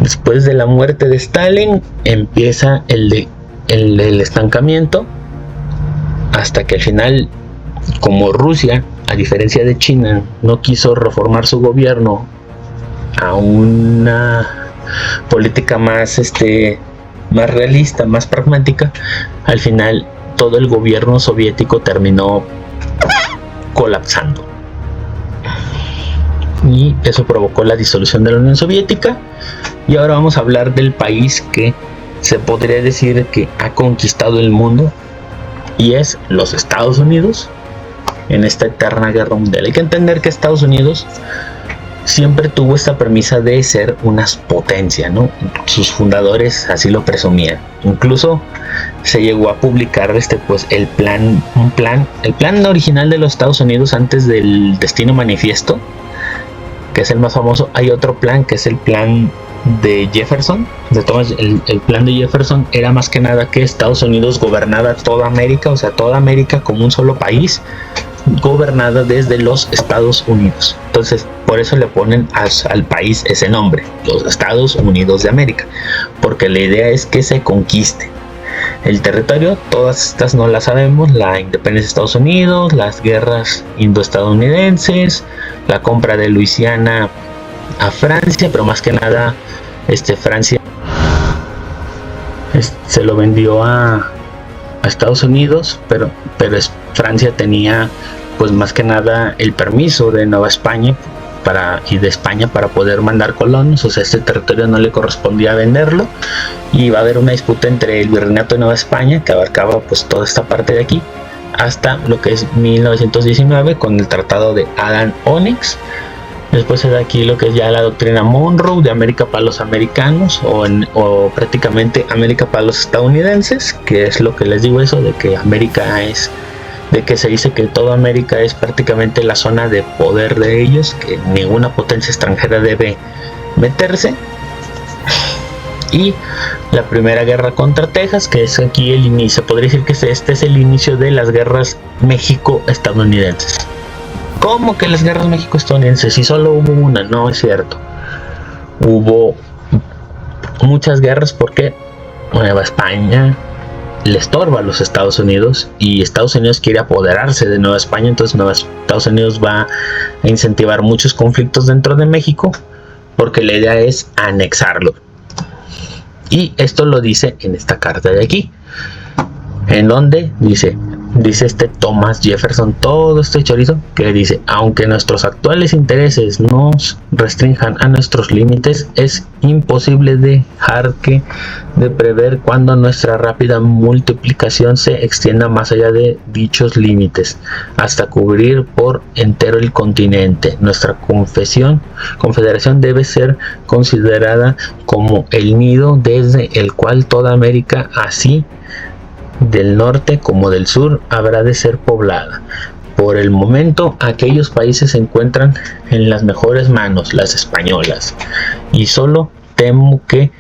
después de la muerte de Stalin, empieza el estancamiento, hasta que al final, como Rusia, a diferencia de China, no quiso reformar su gobierno a una política más más realista, más pragmática, al final todo el gobierno soviético terminó colapsando, y eso provocó la disolución de la Unión Soviética. Y ahora vamos a hablar del país que se podría decir que ha conquistado el mundo, y es los Estados Unidos, en esta eterna guerra mundial. Hay que entender que Estados Unidos siempre tuvo esta premisa de ser una potencia, ¿no? Sus fundadores así lo presumían. Incluso se llegó a publicar pues el plan original de los Estados Unidos antes del Destino Manifiesto, que es el más famoso. Hay otro plan que es el plan de Jefferson. El plan de Jefferson era más que nada que Estados Unidos gobernara toda América, o sea, toda América como un solo país, gobernada desde los Estados Unidos. Entonces, por eso le ponen al país ese nombre, los Estados Unidos de América, porque la idea es que se conquiste el territorio. Todas estas no las sabemos: la independencia de Estados Unidos, las guerras indoestadounidenses, la compra de Luisiana a Francia, pero más que nada Francia se lo vendió a Estados Unidos, pero Francia tenía pues más que nada el permiso de Nueva España y de España para poder mandar colonos. O sea, este territorio no le correspondía venderlo, y va a haber una disputa entre el Virreinato de Nueva España, que abarcaba pues toda esta parte de aquí, hasta lo que es 1919 con el Tratado de Adams-Onis. Después se da aquí lo que es ya la doctrina Monroe de América para los americanos, o prácticamente América para los estadounidenses, que es lo que les digo, eso de que se dice que toda América es prácticamente la zona de poder de ellos, que ninguna potencia extranjera debe meterse. Y la primera guerra contra Texas, que es aquí el inicio, podría decir que este es el inicio de las guerras México-estadounidenses. ¿Cómo que las guerras México-estadounidenses? Si solo hubo una, no es cierto. Hubo muchas guerras porque Nueva España le estorba a los Estados Unidos, y Estados Unidos quiere apoderarse de Nueva España. Entonces Estados Unidos va a incentivar muchos conflictos dentro de México, porque la idea es anexarlo. Y esto lo dice en esta carta de aquí, en donde dice: dice este Thomas Jefferson, todo este chorizo, que dice: aunque nuestros actuales intereses nos restrinjan a nuestros límites, es imposible dejar de prever cuando nuestra rápida multiplicación se extienda más allá de dichos límites, hasta cubrir por entero el continente. Nuestra confederación debe ser considerada como el nido desde el cual toda América, así del norte como del sur, habrá de ser poblada. Por el momento, aquellos países se encuentran en las mejores manos, las españolas, y solo temo que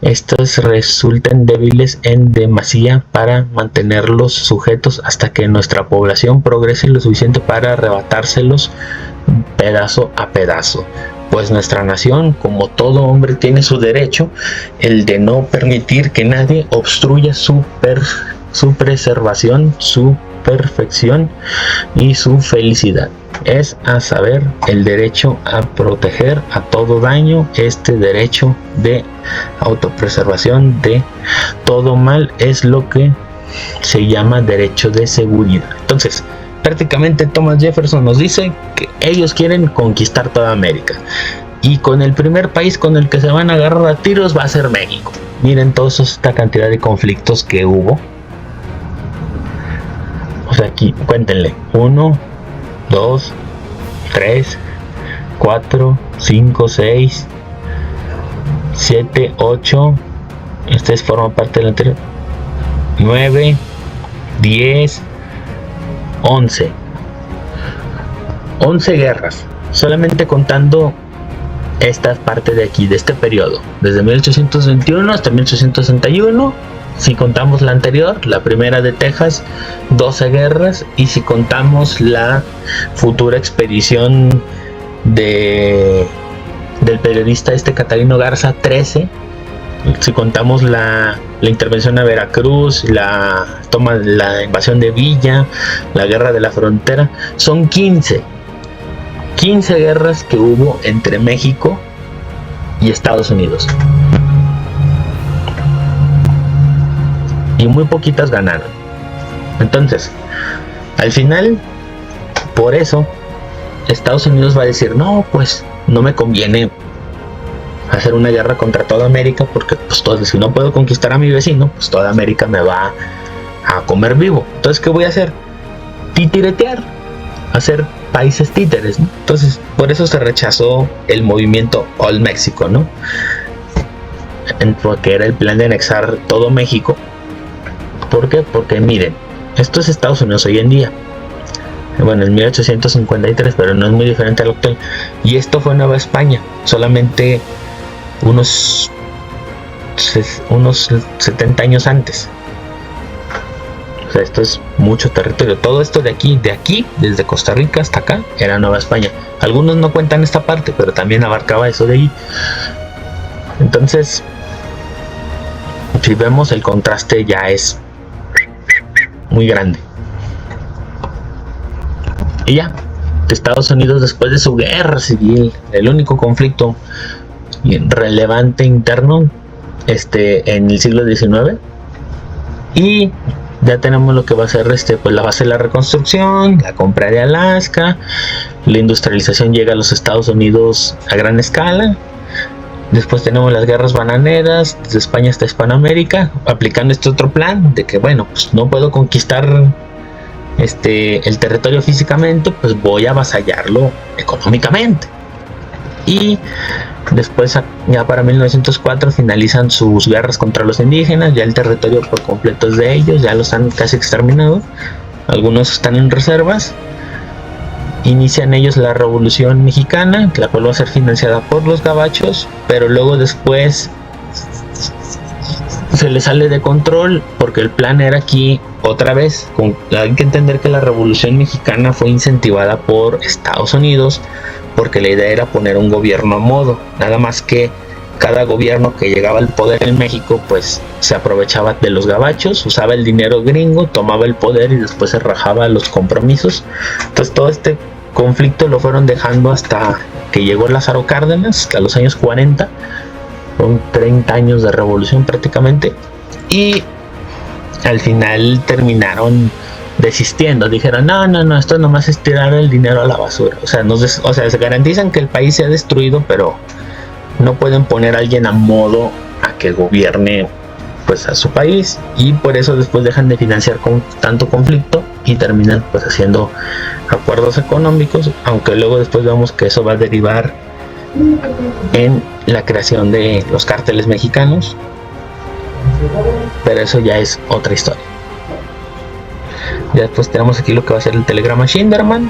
estas resulten débiles en demasía para mantenerlos sujetos hasta que nuestra población progrese lo suficiente para arrebatárselos pedazo a pedazo. Pues nuestra nación, como todo hombre, tiene su derecho, el de no permitir que nadie obstruya su preservación, su perfección y su felicidad. Es a saber, el derecho a proteger a todo daño. Este derecho de autopreservación de todo mal es lo que se llama derecho de seguridad. Entonces, prácticamente Thomas Jefferson nos dice que ellos quieren conquistar toda América, y con el primer país con el que se van a agarrar a tiros va a ser México. Miren toda esta cantidad de conflictos que hubo. O sea, aquí cuéntenle: 1, 2, 3, 4, 5, 6, 7, 8. Este forma parte del anterior. 9, 10, 11. 11 guerras, solamente contando esta parte de aquí, de este periodo, desde 1821 hasta 1861. Si contamos la anterior, la primera de Texas, 12 guerras, y si contamos la futura expedición del periodista Catalino Garza, 13. Si contamos la intervención a Veracruz, la invasión de Villa, la guerra de la frontera, son 15 guerras que hubo entre México y Estados Unidos. Y muy poquitas ganaron. Entonces, al final, por eso, Estados Unidos va a decir: no, pues no me conviene hacer una guerra contra toda América, porque pues si no puedo conquistar a mi vecino, pues toda América me va a comer vivo. Entonces, ¿qué voy a hacer? Titiretear, hacer países títeres, ¿no? Entonces, por eso se rechazó el movimiento All Mexico, ¿no? Porque era el plan de anexar todo México. ¿Por qué? Porque miren, esto es Estados Unidos hoy en día. Bueno, en 1853, pero no es muy diferente al actual. Y esto fue Nueva España, solamente unos 70 años antes. O sea, esto es mucho territorio. Todo esto de aquí, desde Costa Rica hasta acá, era Nueva España. Algunos no cuentan esta parte, pero también abarcaba eso de ahí. Entonces, si vemos, el contraste ya es muy grande. Y ya, Estados Unidos, después de su guerra civil, el único conflicto relevante interno en el siglo XIX, y ya tenemos lo que va a ser pues la base de la reconstrucción, la compra de Alaska, la industrialización llega a los Estados Unidos a gran escala. Después tenemos las guerras bananeras, desde España hasta Hispanoamérica, aplicando este otro plan de que, bueno, pues no puedo conquistar el territorio físicamente, pues voy a avasallarlo económicamente. Y después, ya para 1904, finalizan sus guerras contra los indígenas. Ya el territorio por completo es de ellos, ya los han casi exterminado. Algunos están en reservas. Inician ellos la Revolución Mexicana, la cual va a ser financiada por los gabachos, pero luego después se les sale de control, porque el plan era aquí otra vez. Hay que entender que la Revolución Mexicana fue incentivada por Estados Unidos, porque la idea era poner un gobierno a modo. Nada más que cada gobierno que llegaba al poder en México, pues se aprovechaba de los gabachos, usaba el dinero gringo, tomaba el poder y después se rajaba los compromisos. Entonces todo este conflicto lo fueron dejando hasta que llegó Lázaro Cárdenas, a los años 40, son 30 años de revolución prácticamente, y al final terminaron desistiendo, dijeron no, esto nomás es tirar el dinero a la basura. O sea, se garantizan que el país sea destruido, pero no pueden poner a alguien a modo a que gobierne pues a su país, y por eso después dejan de financiar con tanto conflicto y terminan pues haciendo acuerdos económicos, aunque luego después vemos que eso va a derivar en la creación de los cárteles mexicanos, pero eso ya es otra historia. Ya después tenemos aquí lo que va a ser el telegrama Schinderman,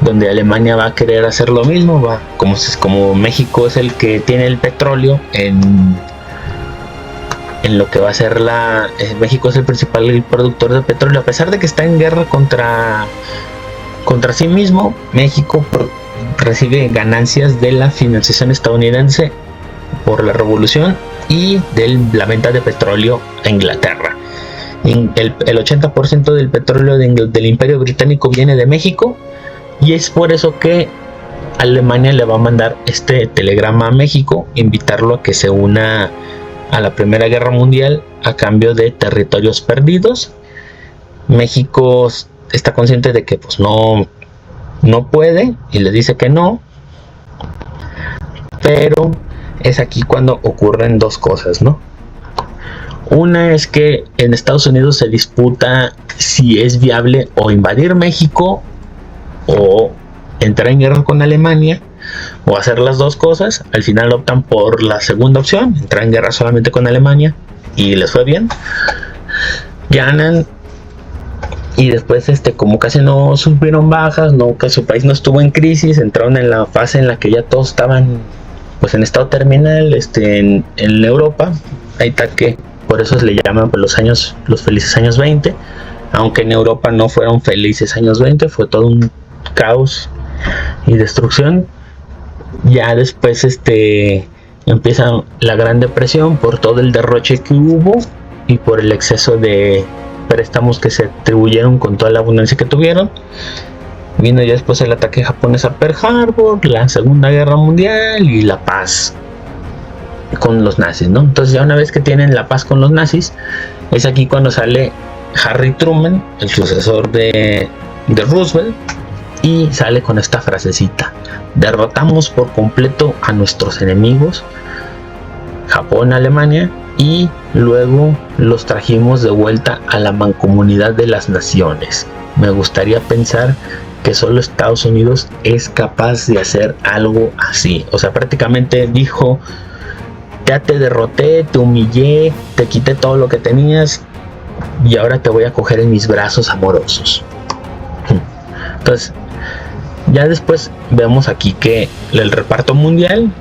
donde Alemania va a querer hacer lo mismo, como México es el que tiene el petróleo en lo que va a ser México es el principal productor de petróleo, a pesar de que está en guerra contra sí mismo. México recibe ganancias de la financiación estadounidense por la revolución y de la venta de petróleo a Inglaterra. El 80% del petróleo del Imperio Británico viene de México, y es por eso que Alemania le va a mandar este telegrama a México, invitarlo a que se una a la Primera Guerra Mundial a cambio de territorios perdidos. México está consciente de que pues no puede, y le dice que no, pero es aquí cuando ocurren dos cosas, ¿no? Una es que en Estados Unidos se disputa si es viable o invadir México o entrar en guerra con Alemania, o hacer las dos cosas. Al final optan por la segunda opción, entrar en guerra solamente con Alemania, y les fue bien, ganan, y después como casi no sufrieron bajas, que su país no estuvo en crisis, entraron en la fase en la que ya todos estaban pues en estado terminal en Europa. Ahí está, que por eso se le llaman pues, los felices años 20, aunque en Europa no fueron felices años 20, fue todo un caos y destrucción. Ya después empieza la Gran Depresión por todo el derroche que hubo y por el exceso de préstamos que se atribuyeron con toda la abundancia que tuvieron. Vino ya después el ataque japonés a Pearl Harbor, la Segunda Guerra Mundial y la paz con los nazis, ¿no? Entonces ya una vez que tienen la paz con los nazis, es aquí cuando sale Harry Truman, el sucesor de Roosevelt, y sale con esta frasecita: derrotamos por completo a nuestros enemigos, Japón, Alemania, y luego los trajimos de vuelta a la mancomunidad de las naciones. Me gustaría pensar que solo Estados Unidos es capaz de hacer algo así. O sea, prácticamente dijo: ya te derroté, te humillé, te quité todo lo que tenías, y ahora te voy a coger en mis brazos amorosos. Entonces, ya después vemos aquí que el reparto mundial,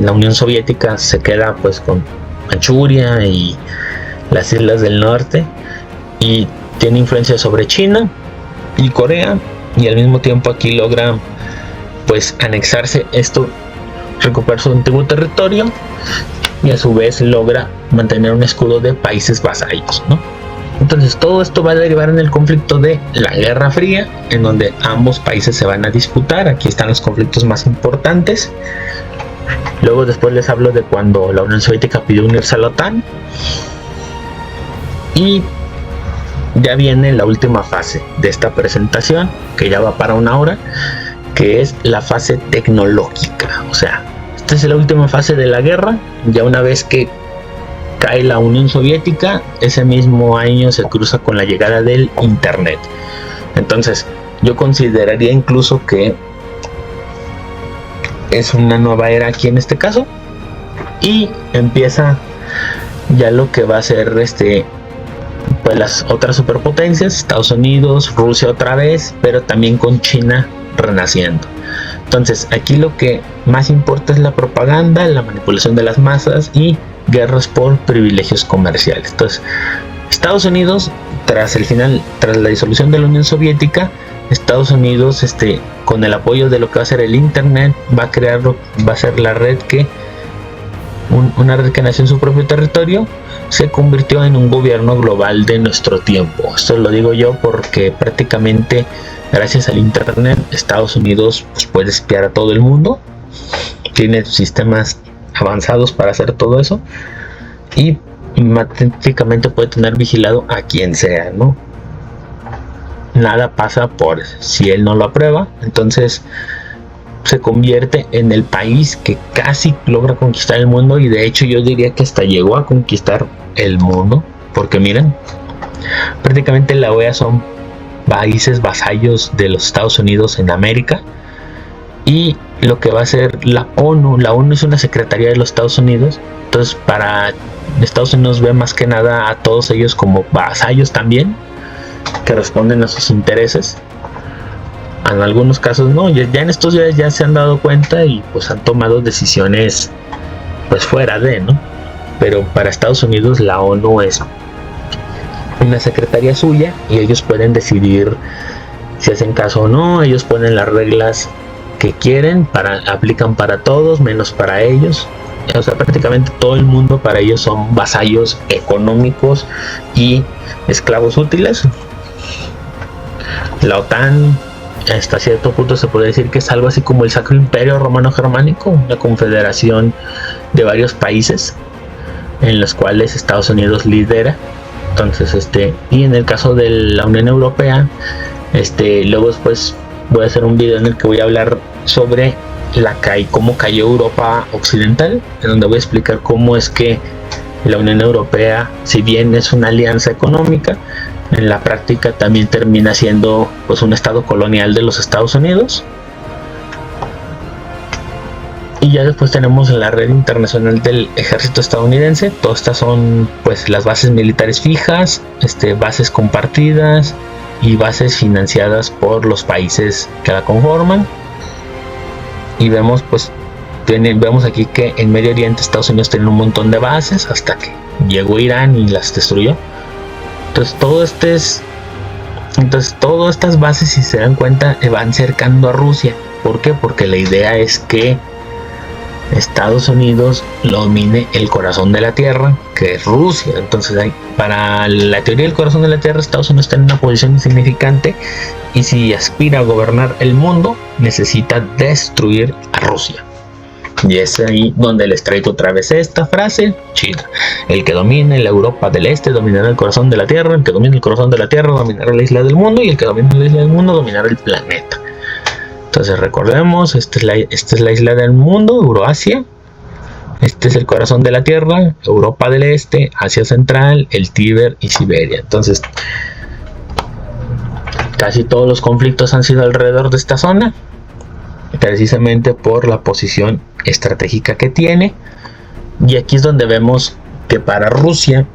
la Unión Soviética se queda pues con Manchuria y las islas del norte, y tiene influencia sobre China y Corea, y al mismo tiempo aquí logra pues anexarse recuperar su antiguo territorio, y a su vez logra mantener un escudo de países vasallos, ¿no? Entonces todo esto va a derivar en el conflicto de la Guerra Fría, en donde ambos países se van a disputar. Aquí están los conflictos más importantes. Luego después les hablo de cuando la Unión Soviética pidió unirse a la OTAN, y ya viene la última fase de esta presentación, que ya va para una hora, que es la fase tecnológica. O sea, esta es la última fase de la guerra. Ya una vez que cae la Unión Soviética, ese mismo año se cruza con la llegada del Internet. Entonces yo consideraría incluso que es una nueva era aquí en este caso, y empieza ya lo que va a ser pues las otras superpotencias, Estados Unidos, Rusia otra vez, pero también con China renaciendo. Entonces aquí lo que más importa es la propaganda, la manipulación de las masas y guerras por privilegios comerciales. Entonces Estados Unidos, tras la disolución de la Unión Soviética, Estados Unidos con el apoyo de lo que va a ser el Internet, va a ser la red una red que nació en su propio territorio, se convirtió en un gobierno global de nuestro tiempo. Esto lo digo yo porque prácticamente gracias al Internet Estados Unidos pues puede espiar a todo el mundo, tiene sistemas avanzados para hacer todo eso, y matemáticamente puede tener vigilado a quien sea, ¿no? nada pasa por si él no lo aprueba. Entonces se convierte en el país que casi logra conquistar el mundo, y de hecho yo diría que hasta llegó a conquistar el mundo, porque miren, prácticamente la OEA son países vasallos de los Estados Unidos en América, y lo que va a hacer la ONU es una secretaría de los Estados Unidos. Entonces para Estados Unidos ve más que nada a todos ellos como vasallos también, que responden a sus intereses. En algunos casos no, ya en estos días ya se han dado cuenta y pues han tomado decisiones pues fuera de, ¿no? Pero para Estados Unidos la ONU es una secretaría suya y ellos pueden decidir si hacen caso o no. Ellos ponen las reglas que quieren, aplican para todos menos para ellos. O sea, prácticamente todo el mundo para ellos son vasallos económicos y esclavos útiles. La OTAN, hasta cierto punto se puede decir que es algo así como el Sacro Imperio Romano Germánico, una confederación de varios países en los cuales Estados Unidos lidera. Entonces, y en el caso de la Unión Europea, luego después voy a hacer un video en el que voy a hablar sobre cómo cayó Europa Occidental, en donde voy a explicar cómo es que la Unión Europea, si bien es una alianza económica, en la práctica también termina siendo pues un estado colonial de los Estados Unidos. Y ya después tenemos la red internacional del ejército estadounidense. Todas estas son pues las bases militares fijas, bases compartidas y bases financiadas por los países que la conforman. Y vemos aquí que en Medio Oriente Estados Unidos tiene un montón de bases hasta que llegó Irán y las destruyó. Entonces todas estas bases, si se dan cuenta, van cercando a Rusia. ¿Por qué? Porque la idea es que Estados Unidos domine el corazón de la Tierra, que es Rusia. Entonces, para la teoría del corazón de la Tierra, Estados Unidos está en una posición insignificante, y si aspira a gobernar el mundo, necesita destruir a Rusia. Y es ahí donde les traigo otra vez esta frase chida: el que domine la Europa del Este dominará el corazón de la Tierra, el que domine el corazón de la Tierra dominará la isla del mundo, y el que domine la isla del mundo dominará el planeta. Entonces recordemos, esta es la isla del mundo, Euroasia. Este es el corazón de la Tierra, Europa del Este, Asia Central, el Tíber y Siberia. Entonces, casi todos los conflictos han sido alrededor de esta zona, precisamente por la posición estratégica que tiene. Y aquí es donde vemos que para Rusia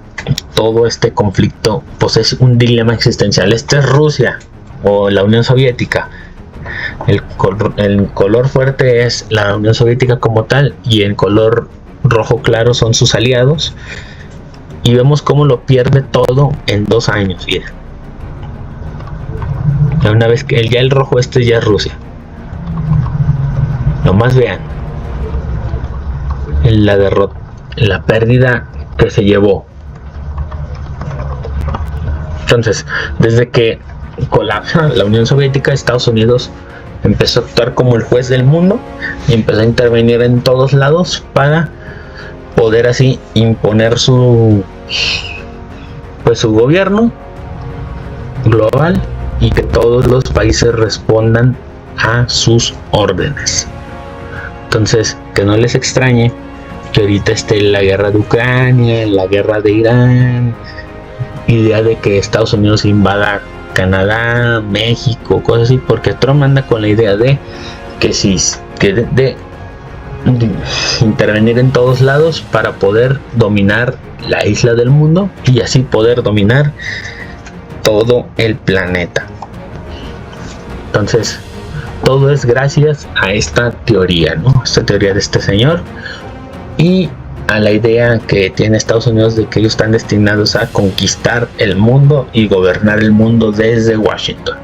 todo este conflicto pues es un dilema existencial. Es Rusia o la Unión Soviética. El color fuerte es la Unión Soviética como tal, y el color rojo claro son sus aliados. Y vemos cómo lo pierde todo en 2 años. Mira, una vez que ya el rojo ya es Rusia. Nomás vean la derrota, la pérdida que se llevó. Entonces, desde que colapsa la Unión Soviética, Estados Unidos empezó a actuar como el juez del mundo y empezó a intervenir en todos lados para poder así imponer su gobierno global, y que todos los países respondan a sus órdenes. Entonces, que no les extrañe que ahorita esté la guerra de Ucrania, la guerra de Irán, idea de que Estados Unidos invada Canadá, México, cosas así, porque Trump anda con la idea de intervenir en todos lados para poder dominar la isla del mundo y así poder dominar todo el planeta. Entonces, todo es gracias a esta teoría, ¿no? Esta teoría de este señor, y a la idea que tiene Estados Unidos de que ellos están destinados a conquistar el mundo y gobernar el mundo desde Washington.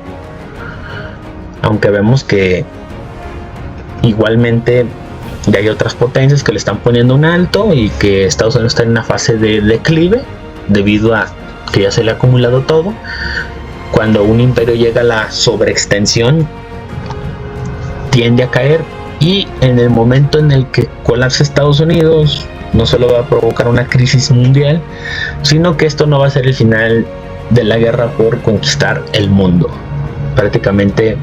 Aunque vemos que igualmente ya hay otras potencias que le están poniendo un alto, y que Estados Unidos está en una fase de declive debido a que ya se le ha acumulado todo. Cuando un imperio llega a la sobreextensión, tiende a caer, y en el momento en el que colapse Estados Unidos, no solo va a provocar una crisis mundial, sino que esto no va a ser el final de la guerra por conquistar el mundo. prácticamente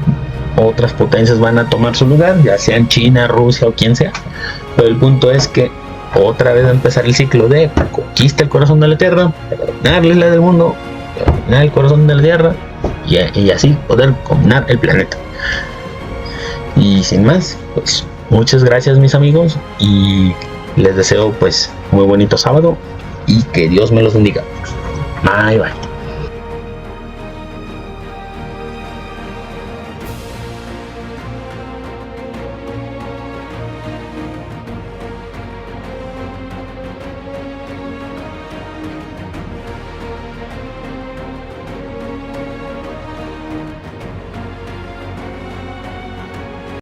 otras potencias van a tomar su lugar, ya sean China, Rusia o quien sea. Pero el punto es que otra vez va a empezar el ciclo de conquista el corazón de la Tierra, dominar la isla del mundo, dominar el corazón de la Tierra y así poder dominar el planeta. Y sin más, pues muchas gracias mis amigos y les deseo pues muy bonito sábado y que Dios me los bendiga. Bye bye.